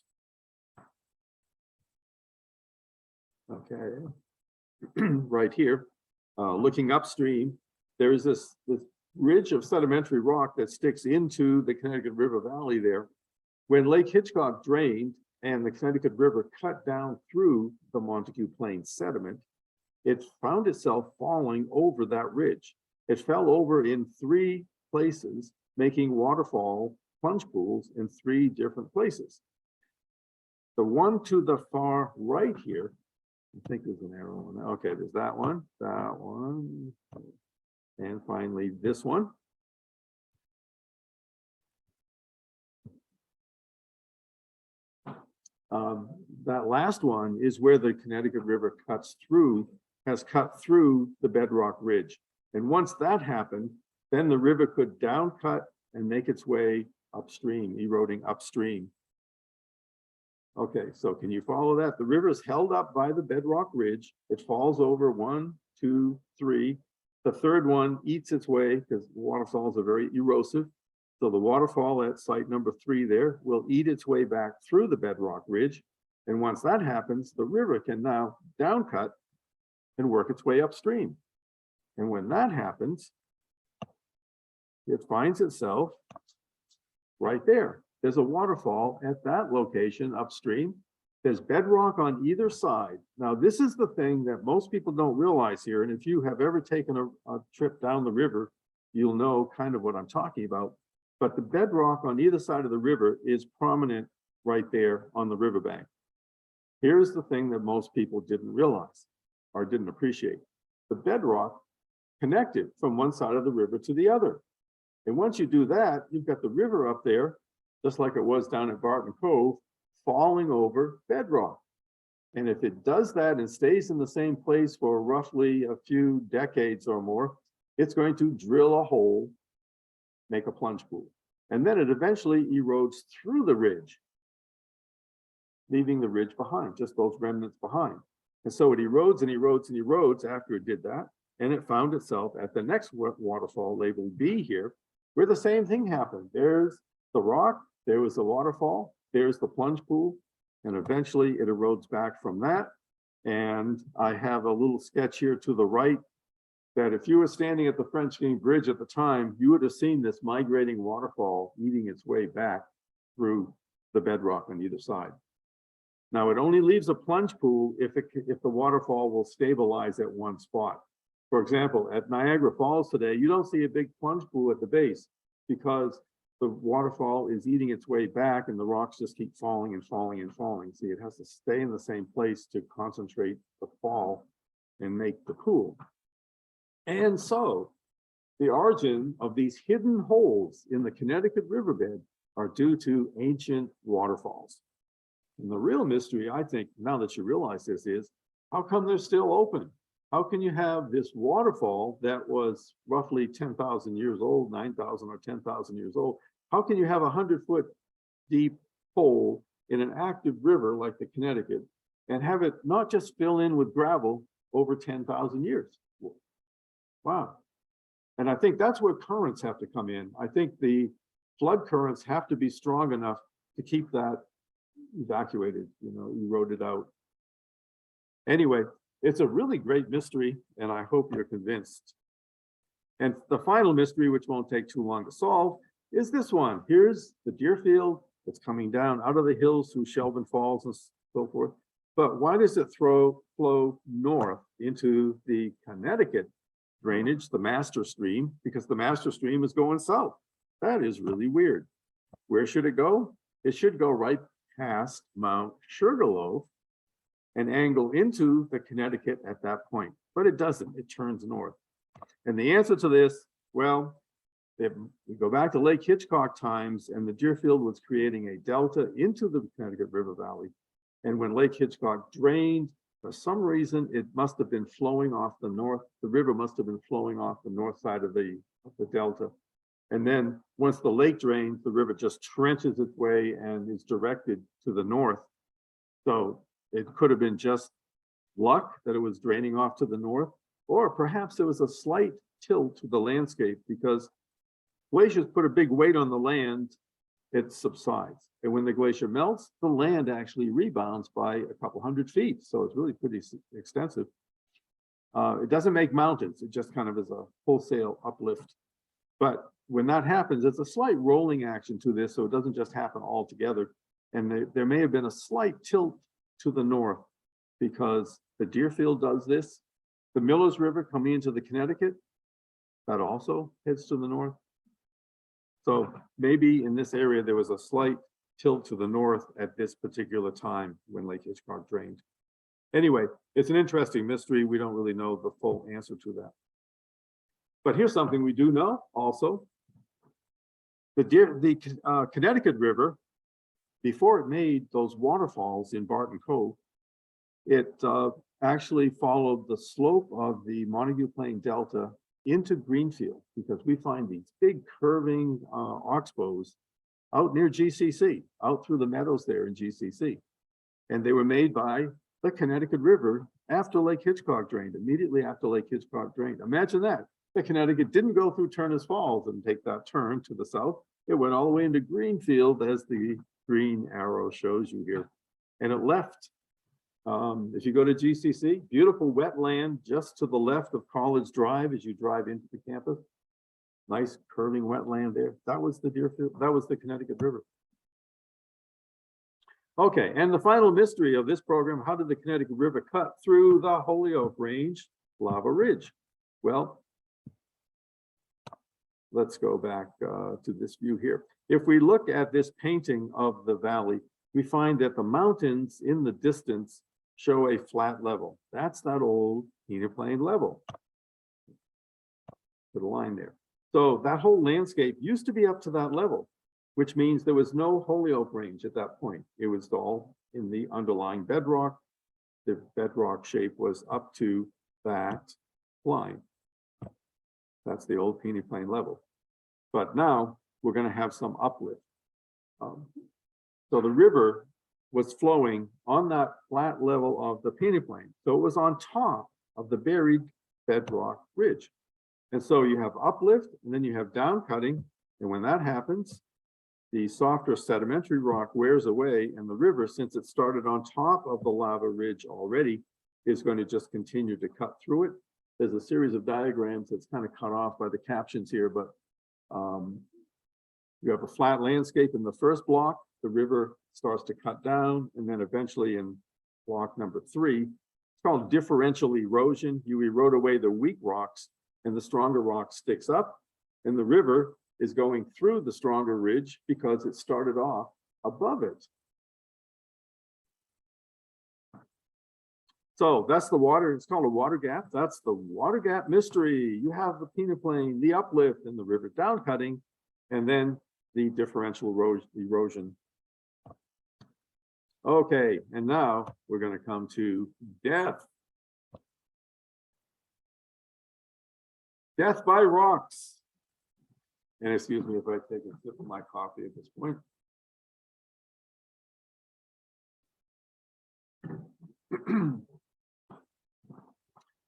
Okay, right here, looking upstream, there's this ridge of sedimentary rock that sticks into the Connecticut River Valley there. When Lake Hitchcock drained and the Connecticut River cut down through the Montague Plain sediment, it found itself falling over that ridge. It fell over in 3 places, making waterfall plunge pools in 3 different places. The one to the far right here, I think there's an arrow on that. Okay, there's that one, and finally this one. That last one is where the Connecticut River has cut through the bedrock ridge. And once that happened, then the river could downcut and make its way upstream, eroding upstream. Okay, so can you follow that? The river is held up by the bedrock ridge. It falls over 1, 2, 3. The third one eats its way, because waterfalls are very erosive. So the waterfall at site number 3 there will eat its way back through the bedrock ridge. And once that happens, the river can now downcut and work its way upstream. And when that happens, it finds itself right there. There's a waterfall at that location upstream. There's bedrock on either side. Now, this is the thing that most people don't realize here. And if you have ever taken a trip down the river, you'll know kind of what I'm talking about. But the bedrock on either side of the river is prominent right there on the riverbank. Here's the thing that most people didn't realize or didn't appreciate. The bedrock connected from one side of the river to the other. And once you do that, you've got the river up there, just like it was down at Barton Cove, falling over bedrock. And if it does that and stays in the same place for roughly a few decades or more, it's going to drill a hole, make a plunge pool. And then it eventually erodes through the ridge, leaving the ridge behind, just those remnants behind. And so it erodes and erodes and erodes after it did that. And it found itself at the next waterfall labeled B here, where the same thing happened. There's the rock, there was the waterfall, there's the plunge pool, and eventually it erodes back from that. And I have a little sketch here to the right that if you were standing at the French King Bridge at the time, you would have seen this migrating waterfall eating its way back through the bedrock on either side. Now, it only leaves a plunge pool if the waterfall will stabilize at one spot. For example, at Niagara Falls today, you don't see a big plunge pool at the base because the waterfall is eating its way back and the rocks just keep falling and falling and falling. See, it has to stay in the same place to concentrate the fall and make the pool. And so the origin of these hidden holes in the Connecticut riverbed are due to ancient waterfalls. And the real mystery, I think, now that you realize this, is how come they're still open? How can you have this waterfall that was roughly 10,000 years old, 9,000 or 10,000 years old? How can you have a 100-foot deep hole in an active river like the Connecticut and have it not just fill in with gravel over 10,000 years? Wow. And I think that's where currents have to come in. I think the flood currents have to be strong enough to keep that evacuated, eroded out. Anyway, it's a really great mystery, and I hope you're convinced. And the final mystery, which won't take too long to solve, is this one. Here's the Deerfield. It's coming down out of the hills through Shelburne Falls and so forth. But why does it flow north into the Connecticut drainage, the master stream? Because the master stream is going south. That is really weird. Where should it go? It should go right past Mount Sugarloaf and angle into the Connecticut at that point. But it doesn't, it turns north. And the answer to this, well, if we go back to Lake Hitchcock times, and the Deerfield was creating a delta into the Connecticut River Valley. And when Lake Hitchcock drained, for some reason, it must have been flowing off the north. The river must have been flowing off the north side of the delta. And then once the lake drains, the river just trenches its way and is directed to the north. So it could have been just luck that it was draining off to the north, or perhaps there was a slight tilt to the landscape because glaciers put a big weight on the land, it subsides. And when the glacier melts, the land actually rebounds by a couple 100 feet. So it's really pretty extensive. It doesn't make mountains. It just kind of is a wholesale uplift. But when that happens, it's a slight rolling action to this. So it doesn't just happen all together. And there may have been a slight tilt to the north because the Deerfield does this. The Millers River coming into the Connecticut, that also heads to the north. So maybe in this area, there was a slight tilt to the north at this particular time when Lake Hitchcock drained. Anyway, it's an interesting mystery. We don't really know the full answer to that. But here's something we do know also. The Connecticut River, before it made those waterfalls in Barton Cove, it actually followed the slope of the Montague Plain Delta into Greenfield, because we find these big curving oxbows out near GCC, out through the meadows there in GCC. And they were made by the Connecticut River after Lake Hitchcock drained, immediately after Lake Hitchcock drained. Imagine that. The Connecticut didn't go through Turner's Falls and take that turn to the south. It went all the way into Greenfield, as the green arrow shows you here. And it left, if you go to GCC, beautiful wetland just to the left of College Drive as you drive into the campus. Nice curving wetland there. That was the Deerfield, that was the Connecticut River. Okay, and the final mystery of this program, how did the Connecticut River cut through the Holyoke Range lava ridge? Well, let's go back to this view here. If we look at this painting of the valley, we find that the mountains in the distance show a flat level. That's that old Peter Plain level. to the line there. So that whole landscape used to be up to that level, which means there was no Holyoke Range at that point. It was all in the underlying bedrock. The bedrock shape was up to that line. That's the old peneplain level. But now we're going to have some uplift. So the river was flowing on that flat level of the peneplain. So it was on top of the buried bedrock ridge. And so you have uplift and then you have down cutting. And when that happens, the softer sedimentary rock wears away, and the river, since it started on top of the lava ridge already, is going to just continue to cut through it. There's a series of diagrams that's kind of cut off by the captions here, but you have a flat landscape in the first block, the river starts to cut down, and then eventually in block number 3, it's called differential erosion. You erode away the weak rocks and the stronger rock sticks up, and the river is going through the stronger ridge because it started off above it. So that's the water, it's called a water gap. That's the water gap mystery. You have the peneplain, the uplift, and the river down cutting, and then the differential erosion. Okay, and now we're going to come to death. Death by rocks. And excuse me if I take a sip of my coffee at this point.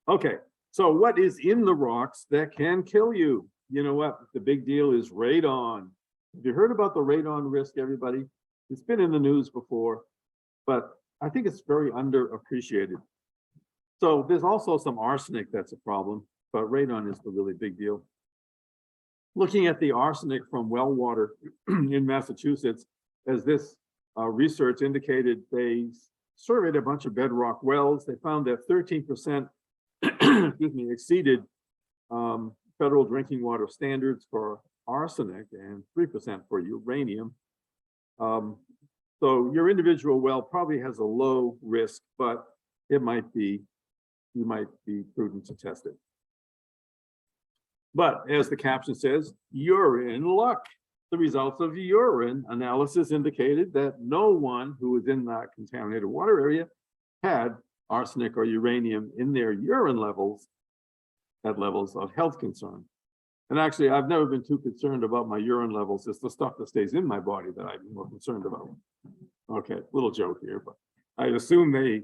Okay, so what is in the rocks that can kill you? You know what? The big deal is radon. Have you heard about the radon risk, everybody? It's been in the news before, but I think it's very underappreciated. So there's also some arsenic that's a problem, but radon is the really big deal. Looking at the arsenic from well water in Massachusetts, as this research indicated, they surveyed a bunch of bedrock wells. They found that 13% excuse me, exceeded federal drinking water standards for arsenic and 3% for uranium. So your individual well probably has a low risk, but it might be, you might be prudent to test it. But as the caption says, you're in luck. The results of urine analysis indicated that no one who was in that contaminated water area had arsenic or uranium in their urine levels at levels of health concern. And actually, I've never been too concerned about my urine levels. It's the stuff that stays in my body that I'm more concerned about. Okay, little joke here, but I assume they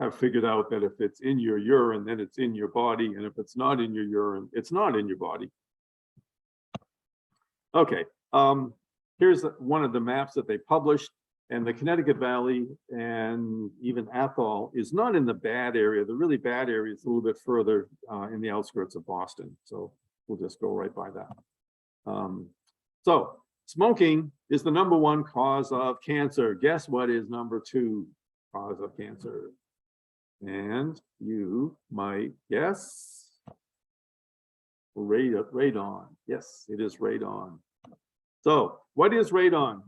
have figured out that if it's in your urine, then it's in your body. And if it's not in your urine, it's not in your body. Okay, here's one of the maps that they published. And the Connecticut Valley and even Athol is not in the bad area. The really bad area is a little bit further in the outskirts of Boston. So we'll just go right by that. So smoking is the #1 cause of cancer. Guess what is #2 cause of cancer? And you might guess radon. Yes, it is radon. So what is radon?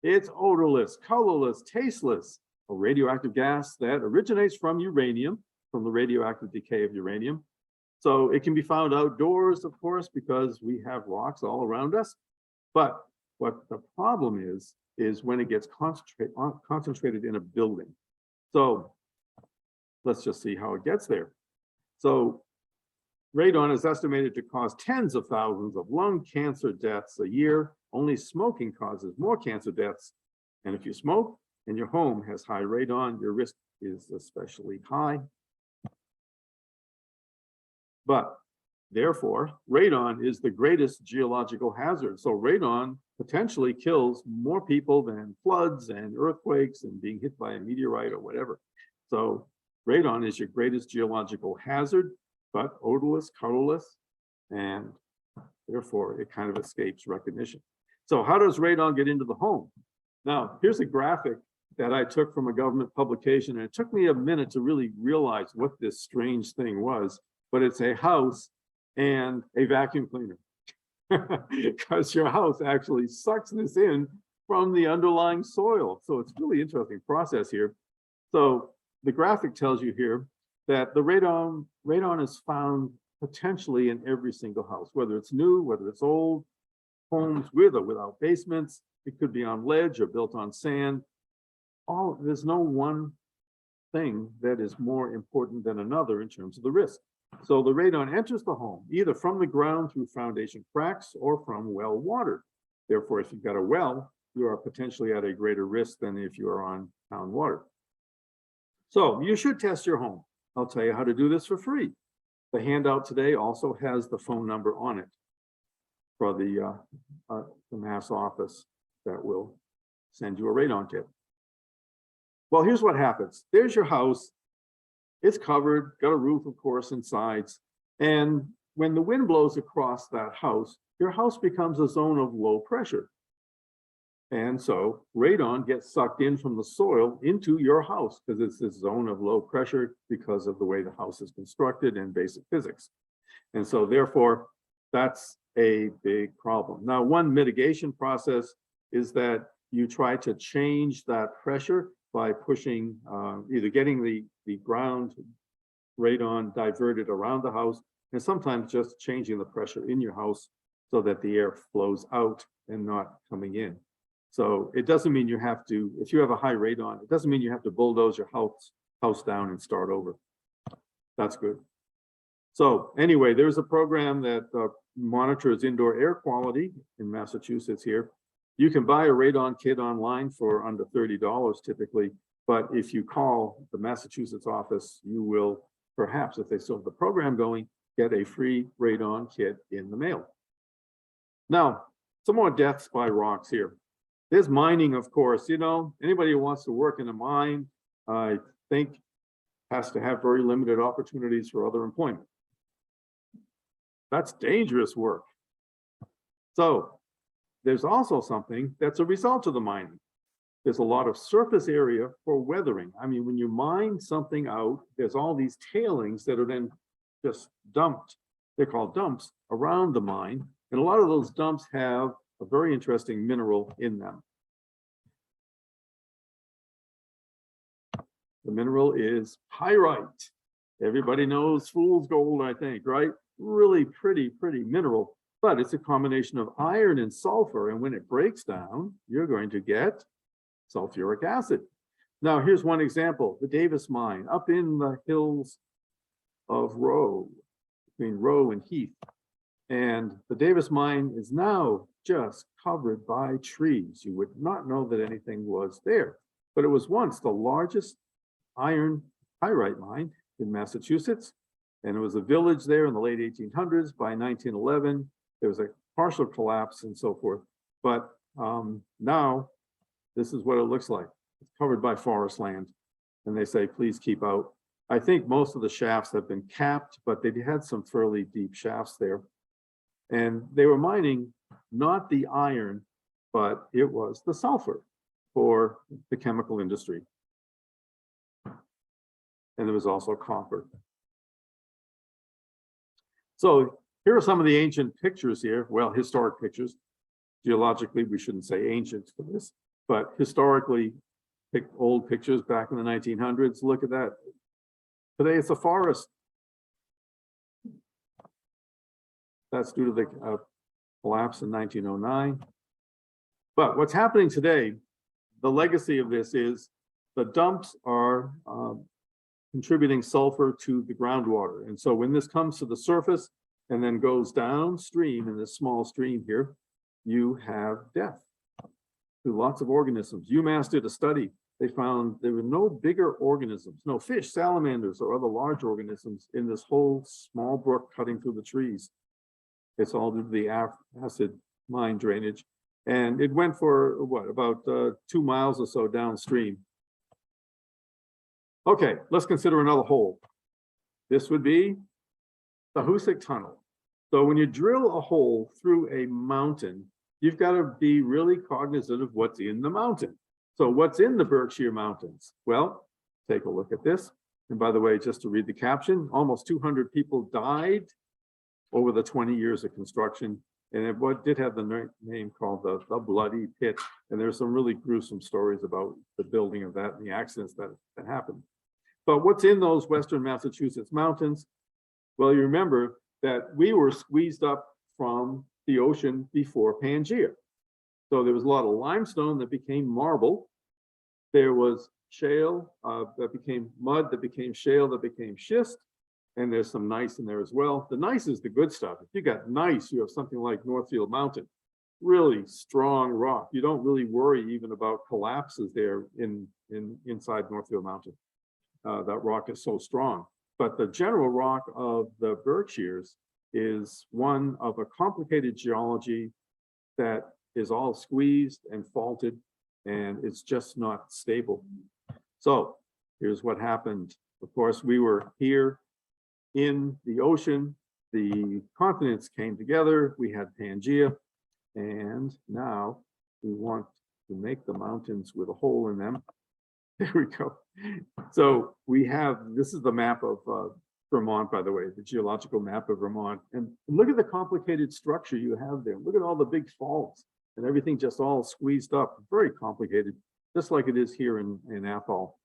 It's odorless, colorless, tasteless, a radioactive gas that originates from uranium, from the radioactive decay of uranium. So it can be found outdoors, of course, because we have rocks all around us. But what the problem is when it gets concentrated in a building. So let's just see how it gets there. So radon is estimated to cause tens of thousands of lung cancer deaths a year. Only smoking causes more cancer deaths. And if you smoke and your home has high radon, your risk is especially high. But therefore, radon is the greatest geological hazard. So radon potentially kills more people than floods and earthquakes and being hit by a meteorite or whatever. So radon is your greatest geological hazard, but odorless, colorless, and therefore it kind of escapes recognition. So how does radon get into the home? Now, here's a graphic that I took from a government publication, and it took me a minute to really realize what this strange thing was, but it's a house and a vacuum cleaner. Because your house actually sucks this in from the underlying soil. So it's really interesting process here. So the graphic tells you here that the radon is found potentially in every single house, whether it's new, whether it's old, homes with or without basements. It could be on ledge or built on sand. There's no one thing that is more important than another in terms of the risk. So the radon enters the home, either from the ground through foundation cracks or from well water. Therefore, if you've got a well, you are potentially at a greater risk than if you are on town water. So you should test your home. I'll tell you how to do this for free. The handout today also has the phone number on it for the Mass office that will send you a radon kit. Well, here's what happens. There's your house. It's covered, got a roof, of course, and sides. And when the wind blows across that house, your house becomes a zone of low pressure. And so radon gets sucked in from the soil into your house because it's this zone of low pressure because of the way the house is constructed and basic physics. And so therefore, that's a big problem. Now, one mitigation process is that you try to change that pressure by pushing, either getting the ground radon diverted around the house, and sometimes just changing the pressure in your house so that the air flows out and not coming in. So it doesn't mean you have to, if you have a high radon, it doesn't mean you have to bulldoze your house down and start over. That's good. So anyway, there's a program that monitors indoor air quality in Massachusetts here. You can buy a radon kit online for under $30 typically, but if you call the Massachusetts office, you will perhaps, if they still have the program going, get a free radon kit in the mail. Now, some more deaths by rocks here. There's mining, of course. You know, anybody who wants to work in a mine, I think, has to have very limited opportunities for other employment. That's dangerous work. So there's also something that's a result of the mining. There's a lot of surface area for weathering. I mean, when you mine something out, there's all these tailings that are then just dumped. They're called dumps around the mine. And a lot of those dumps have a very interesting mineral in them. The mineral is pyrite. Everybody knows fool's gold, I think, right? Really pretty mineral, but it's a combination of iron and sulfur. And when it breaks down, you're going to get sulfuric acid. Now, here's one example, the Davis mine up in the hills of Rowe, between Rowe and Heath. And the Davis mine is now just covered by trees. You would not know that anything was there, but it was once the largest iron pyrite mine in Massachusetts. And it was a village there in the late 1800s. By 1911, there was a partial collapse and so forth. But now this is what it looks like. It's covered by forest land. And they say, please keep out. I think most of the shafts have been capped, but they had some fairly deep shafts there. And they were mining not the iron, but it was the sulfur for the chemical industry. And there was also copper. So here are some of the ancient pictures here. Well, historic pictures. Geologically, we shouldn't say ancient for this, but historically, old pictures back in the 1900s. Look at that. Today, it's a forest. That's due to the collapse in 1909. But what's happening today, the legacy of this is the dumps are contributing sulfur to the groundwater. And so when this comes to the surface and then goes downstream in this small stream here, you have death to lots of organisms. UMass did a study. They found there were no bigger organisms, no fish, salamanders, or other large organisms in this whole small brook cutting through the trees. It's all due to the acid mine drainage. And it went for what, about 2 miles or so downstream. Okay, let's consider another hole. This would be the Hoosick Tunnel. So when you drill a hole through a mountain, you've got to be really cognizant of what's in the mountain. So what's in the Berkshire Mountains? Well, take a look at this. And by the way, just to read the caption, almost 200 people died over the 20 years of construction. And it did have the name called the Bloody Pit. And there's some really gruesome stories about the building of that and the accidents that happened. But what's in those Western Massachusetts mountains? Well, you remember that we were squeezed up from the ocean before Pangea. So there was a lot of limestone that became marble. There was shale that became mud, that became shale, that became schist. And there's some gneiss in there as well. The gneiss is the good stuff. If you got gneiss, you have something like Northfield Mountain, really strong rock. You don't really worry even about collapses there inside Northfield Mountain. That rock is so strong. But the general rock of the Berkshires is one of a complicated geology that is all squeezed and faulted, and it's just not stable. So here's what happened. Of course, we were here in the ocean. The continents came together. We had Pangea, and now we want to make the mountains with a hole in them. There we go. So we have, this is the map of Vermont, by the way, the geological map of Vermont. And look at the complicated structure you have there. Look at all the big faults and everything just all squeezed up. Very complicated, just like it is here in Athol.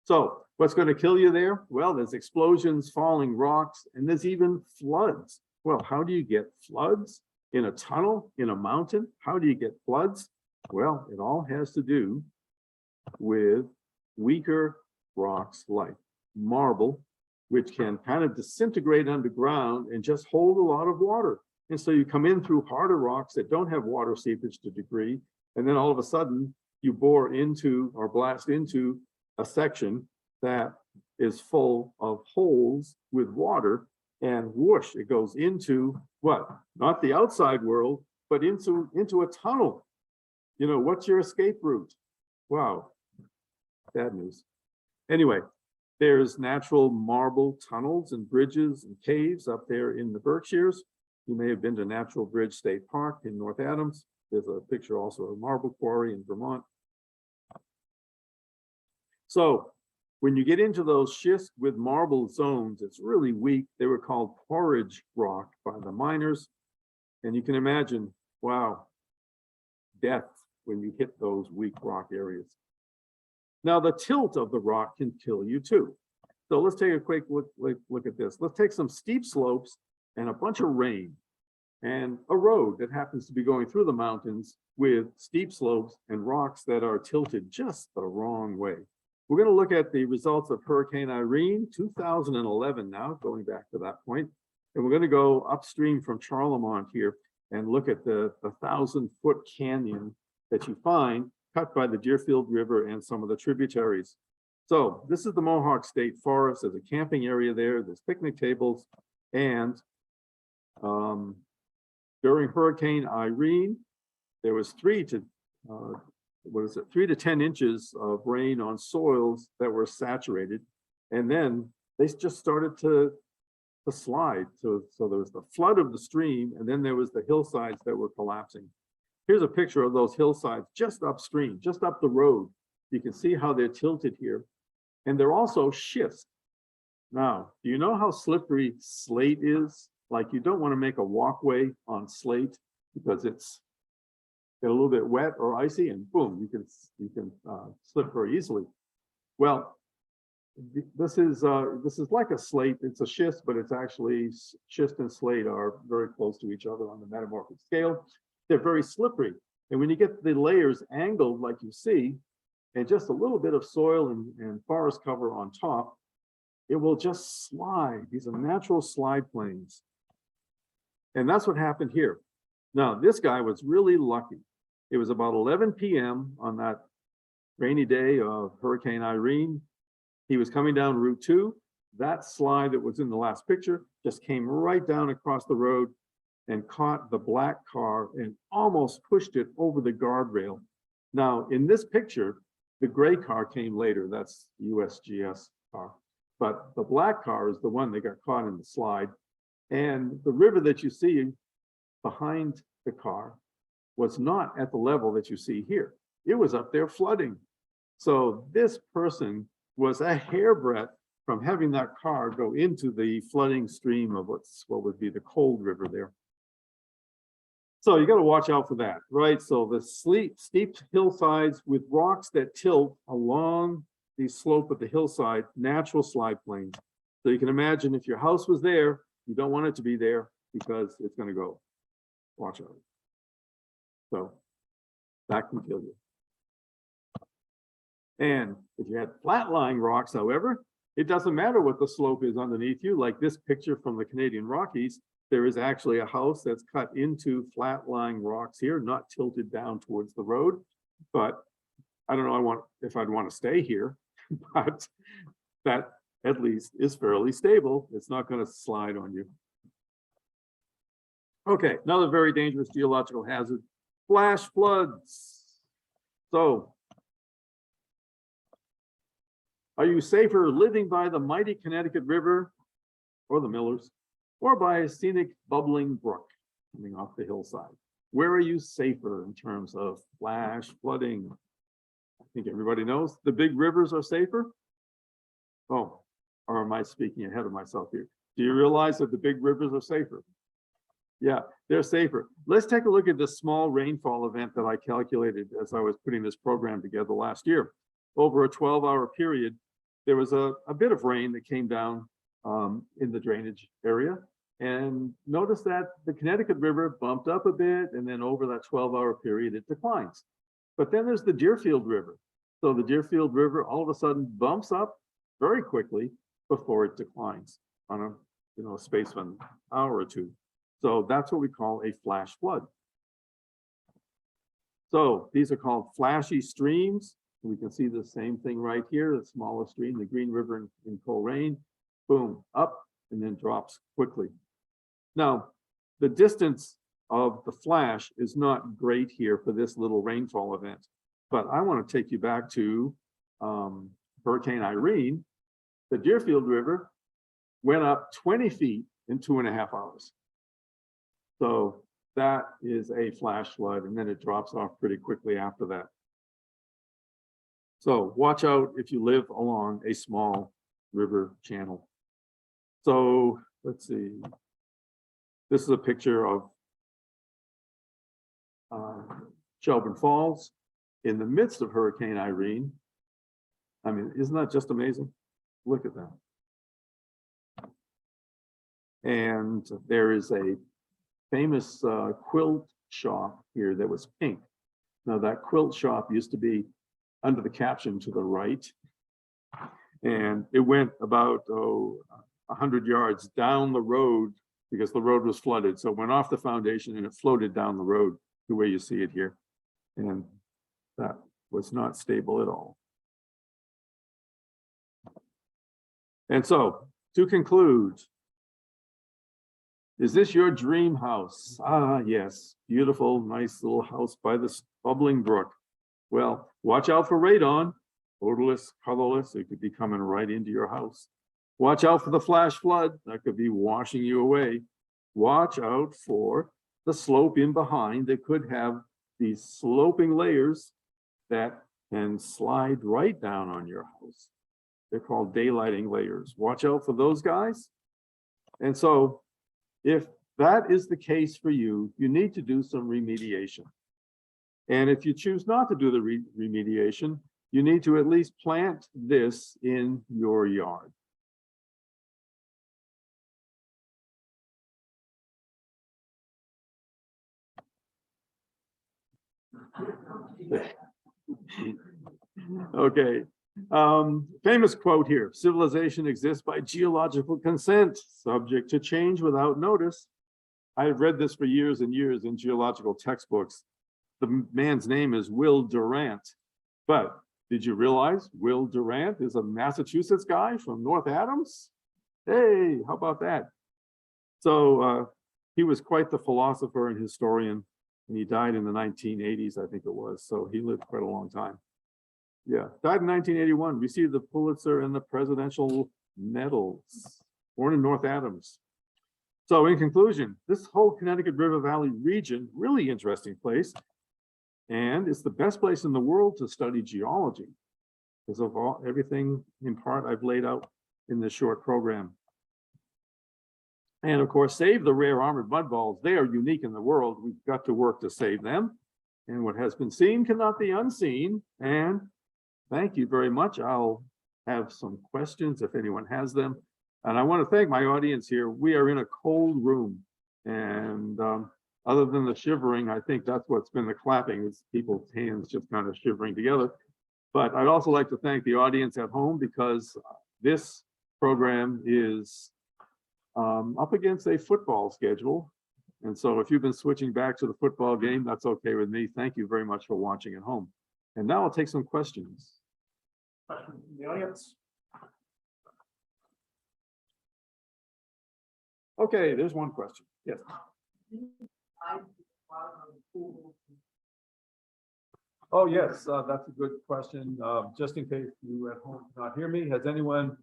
So what's going to kill you there? Well, there's explosions, falling rocks, and there's even floods. Well, how do you get floods in a tunnel, in a mountain? How do you get floods? Well, it all has to do with weaker rocks like marble, which can kind of disintegrate underground and just hold a lot of water. And so you come in through harder rocks that don't have water seepage to degree, and then all of a sudden you bore into or blast into a section that is full of holes with water, and whoosh, it goes into what? Not the outside world, but into a tunnel. You know, what's your escape route? Wow, bad news. Anyway, there's natural marble tunnels and bridges and caves up there in the Berkshires. You may have been to Natural Bridge State Park in North Adams. There's a picture also of a marble quarry in Vermont. So when you get into those schist with marble zones, it's really weak. They were called porridge rock by the miners. And you can imagine, wow, death when you hit those weak rock areas. Now, the tilt of the rock can kill you too. So let's take a quick look at this. Let's take some steep slopes and a bunch of rain and a road that happens to be going through the mountains with steep slopes and rocks that are tilted just the wrong way. We're going to look at the results of Hurricane Irene, 2011 now, going back to that point. And we're going to go upstream from Charlemont here and look at the 1,000-foot canyon that you find cut by the Deerfield River and some of the tributaries. So this is the Mohawk State Forest. There's a camping area there. There's picnic tables. And during Hurricane Irene, there was 3 to 10 inches of rain on soils that were saturated. And then they just started to slide. So there was the flood of the stream, and then there was the hillsides that were collapsing. Here's a picture of those hillsides just upstream, just up the road. You can see how they're tilted here. And they're also schist. Now, do you know how slippery slate is? Like, you don't want to make a walkway on slate because it's get a little bit wet or icy, and boom, you can slip very easily. Well, this is like a slate. It's a schist, but it's actually schist and slate are very close to each other on the metamorphic scale. They're very slippery, and when you get the layers angled like you see, and just a little bit of soil and forest cover on top, it will just slide. These are natural slide planes, and that's what happened here. Now, this guy was really lucky. It was about 11 p.m. on that rainy day of Hurricane Irene. He was coming down Route 2. That slide that was in the last picture just came right down across the road and caught the black car and almost pushed it over the guardrail. Now, in this picture, the gray car came later. That's the USGS car. But the black car is the one that got caught in the slide. And the river that you see behind the car was not at the level that you see here. It was up there flooding. So this person was a hairbreadth from having that car go into the flooding stream of what would be the Cold River there. So you got to watch out for that, right? So the steep hillsides with rocks that tilt along the slope of the hillside, natural slide planes. So you can imagine if your house was there You don't want it to be there because it's going to go. Watch out. So that can kill you. And if you had flat-lying rocks, however, it doesn't matter what the slope is underneath you. Like this picture from the Canadian Rockies, there is actually a house that's cut into flat-lying rocks here, not tilted down towards the road. But I don't know if I'd want to stay here, but that at least is fairly stable. It's not going to slide on you. Okay, another very dangerous geological hazard, flash floods. So, are you safer living by the mighty Connecticut River or the Millers, or by a scenic bubbling brook coming off the hillside? Where are you safer in terms of flash flooding? I think everybody knows the big rivers are safer. Oh, or am I speaking ahead of myself here? Do you realize that the big rivers are safer? Yeah, they're safer. Let's take a look at this small rainfall event that I calculated as I was putting this program together last year. Over a 12-hour period, there was a bit of rain that came down in the drainage area. And notice that the Connecticut River bumped up a bit, and then over that 12-hour period, it declines. But then there's the Deerfield River. So the Deerfield River all of a sudden bumps up very quickly before it declines on a space of an hour or two. So that's what we call a flash flood. So these are called flashy streams. We can see the same thing right here, the smallest stream, the Green River in Coleraine, boom, up and then drops quickly. Now, the distance of the flash is not great here for this little rainfall event, but I want to take you back to Hurricane Irene. The Deerfield River went up 20 feet in 2.5 hours. So that is a flash flood, and then it drops off pretty quickly after that. So watch out if you live along a small river channel. So let's see. This is a picture of Shelburne Falls in the midst of Hurricane Irene. I mean, isn't that just amazing? Look at that. And there is a famous quilt shop here that was pink. Now that quilt shop used to be under the caption to the right, and it went about 100 yards down the road because the road was flooded. So it went off the foundation and it floated down the road the way you see it here. And that was not stable at all. And so to conclude, is this your dream house? Ah, yes, beautiful, nice little house by this bubbling brook. Well, watch out for radon, odorless, colorless. It could be coming right into your house. Watch out for the flash flood that could be washing you away. Watch out for the slope in behind that could have these sloping layers that can slide right down on your house. They're called daylighting layers. Watch out for those guys. And so if that is the case for you, you need to do some remediation. And if you choose not to do the remediation, you need to at least plant this in your yard. Okay. Famous quote here: civilization exists by geological consent, subject to change without notice. I've read this for years and years in geological textbooks. The man's name is Will Durant. But did you realize Will Durant is a Massachusetts guy from North Adams? Hey, how about that? So he was quite the philosopher and historian, and he died in the 1980s, I think it was. So he lived quite a long time. Yeah, died in 1981, received the Pulitzer and the Presidential Medals, born in North Adams. So in conclusion, this whole Connecticut River Valley region, really interesting place. And it's the best place in the world to study geology because of everything in part I've laid out in this short program. And of course, save the rare armored mud balls. They are unique in the world. We've got to work to save them. And what has been seen cannot be unseen. And thank you very much. I'll have some questions if anyone has them. And I want to thank my audience here. We are in a cold room. And other than the shivering, I think that's what's been the clapping, is people's hands just kind of shivering together. But I'd also like to thank the audience at home, because this program is up against a football schedule. And so if you've been switching back to the football game, that's okay with me. Thank you very much for watching at home. And now I'll take some questions. Questions from the audience? Okay, there's one question. Yes. Oh, yes, that's a good question. Just in case you at home cannot hear me, has anyone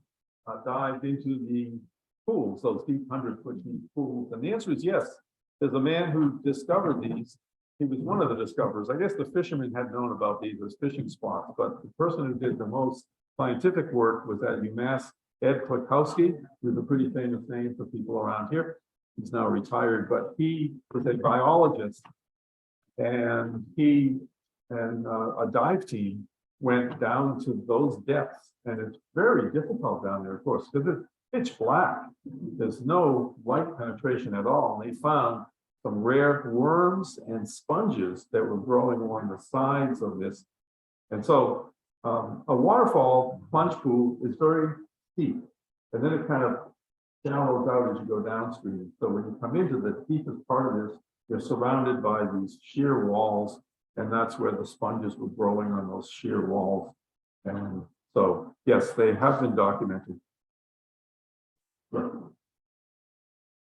dived into the pools, those deep 100-foot deep pools? And the answer is yes. There's a man who discovered these. He was one of the discoverers. I guess the fishermen had known about these as fishing spots, but the person who did the most scientific work was at UMass, Ed Klakowski, who's a pretty famous name for people around here. He's now retired, but he was a biologist, and he and a dive team went down to those depths, and it's very difficult down there, of course, because it's pitch black. There's no light penetration at all. And they found some rare worms and sponges that were growing along the sides of this. And so a waterfall plunge pool is very steep, and then it kind of shallows out as you go downstream. So when you come into the deepest part of this, you're surrounded by these sheer walls, and that's where the sponges were growing on those sheer walls. And so, yes, they have been documented.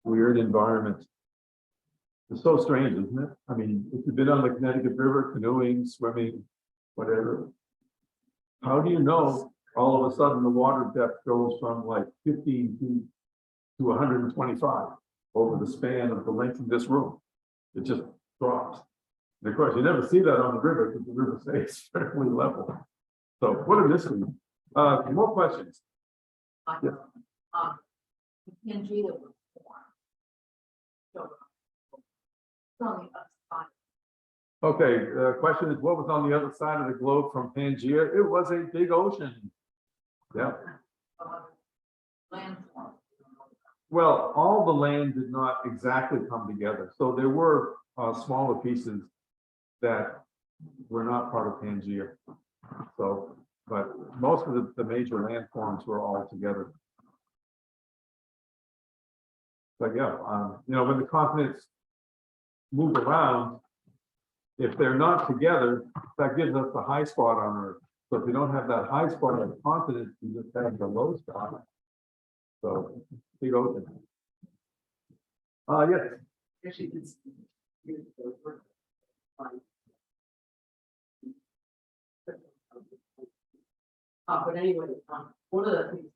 Weird environment. It's so strange, isn't it? I mean, if you've been on the Connecticut River, canoeing, swimming, whatever, how do you know all of a sudden the water depth goes from like 15 feet to 125 over the span of the length of this room? It just drops. And of course, you never see that on the river because the river stays fairly level. So what a mystery. More questions? Yeah. Pangea was formed. So, on the other side. Okay, the question is, what was on the other side of the globe from Pangea? It was a big ocean. Yeah. Landform. Well, all the land did not exactly come together. So there were smaller pieces that were not part of Pangea. So, but most of the major landforms were all together. But yeah, you know, when the continents move around, if they're not together, that gives us the high spot on Earth. So if you don't have that high spot on the continent, you just have the low spot. So big ocean. Yes. Actually, it's. But anyway, one of the things.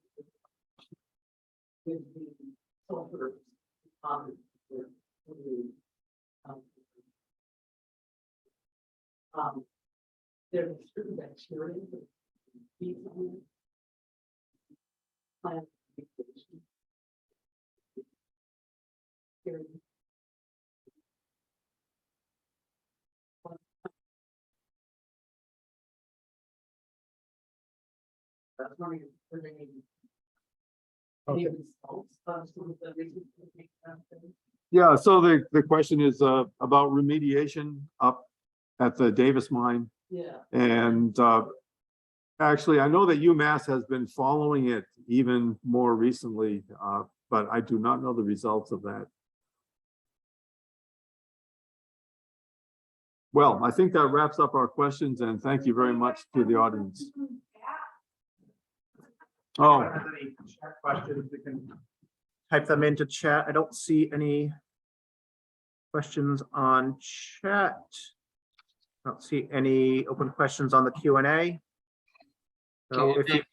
Is the sulfur. There's certain bacteria that feed on plant vegetation. That's not even any results of some of the reasons for the thing. Yeah, so the question is about remediation up at the Davis mine. Yeah. And actually, I know that UMass has been following it even more recently, but I do not know the results of that. Well, I think that wraps up our questions, and thank you very much to the audience. Oh, If anyone has any chat questions, we can type them into chat. I don't see any questions on chat. I don't see any open questions on the Q&A. So So we're if good.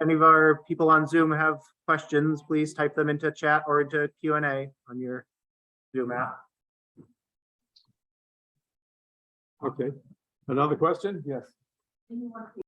any of our people on Zoom have questions, please type them into chat or into Q&A on your Zoom app. okay. Another question? Yes.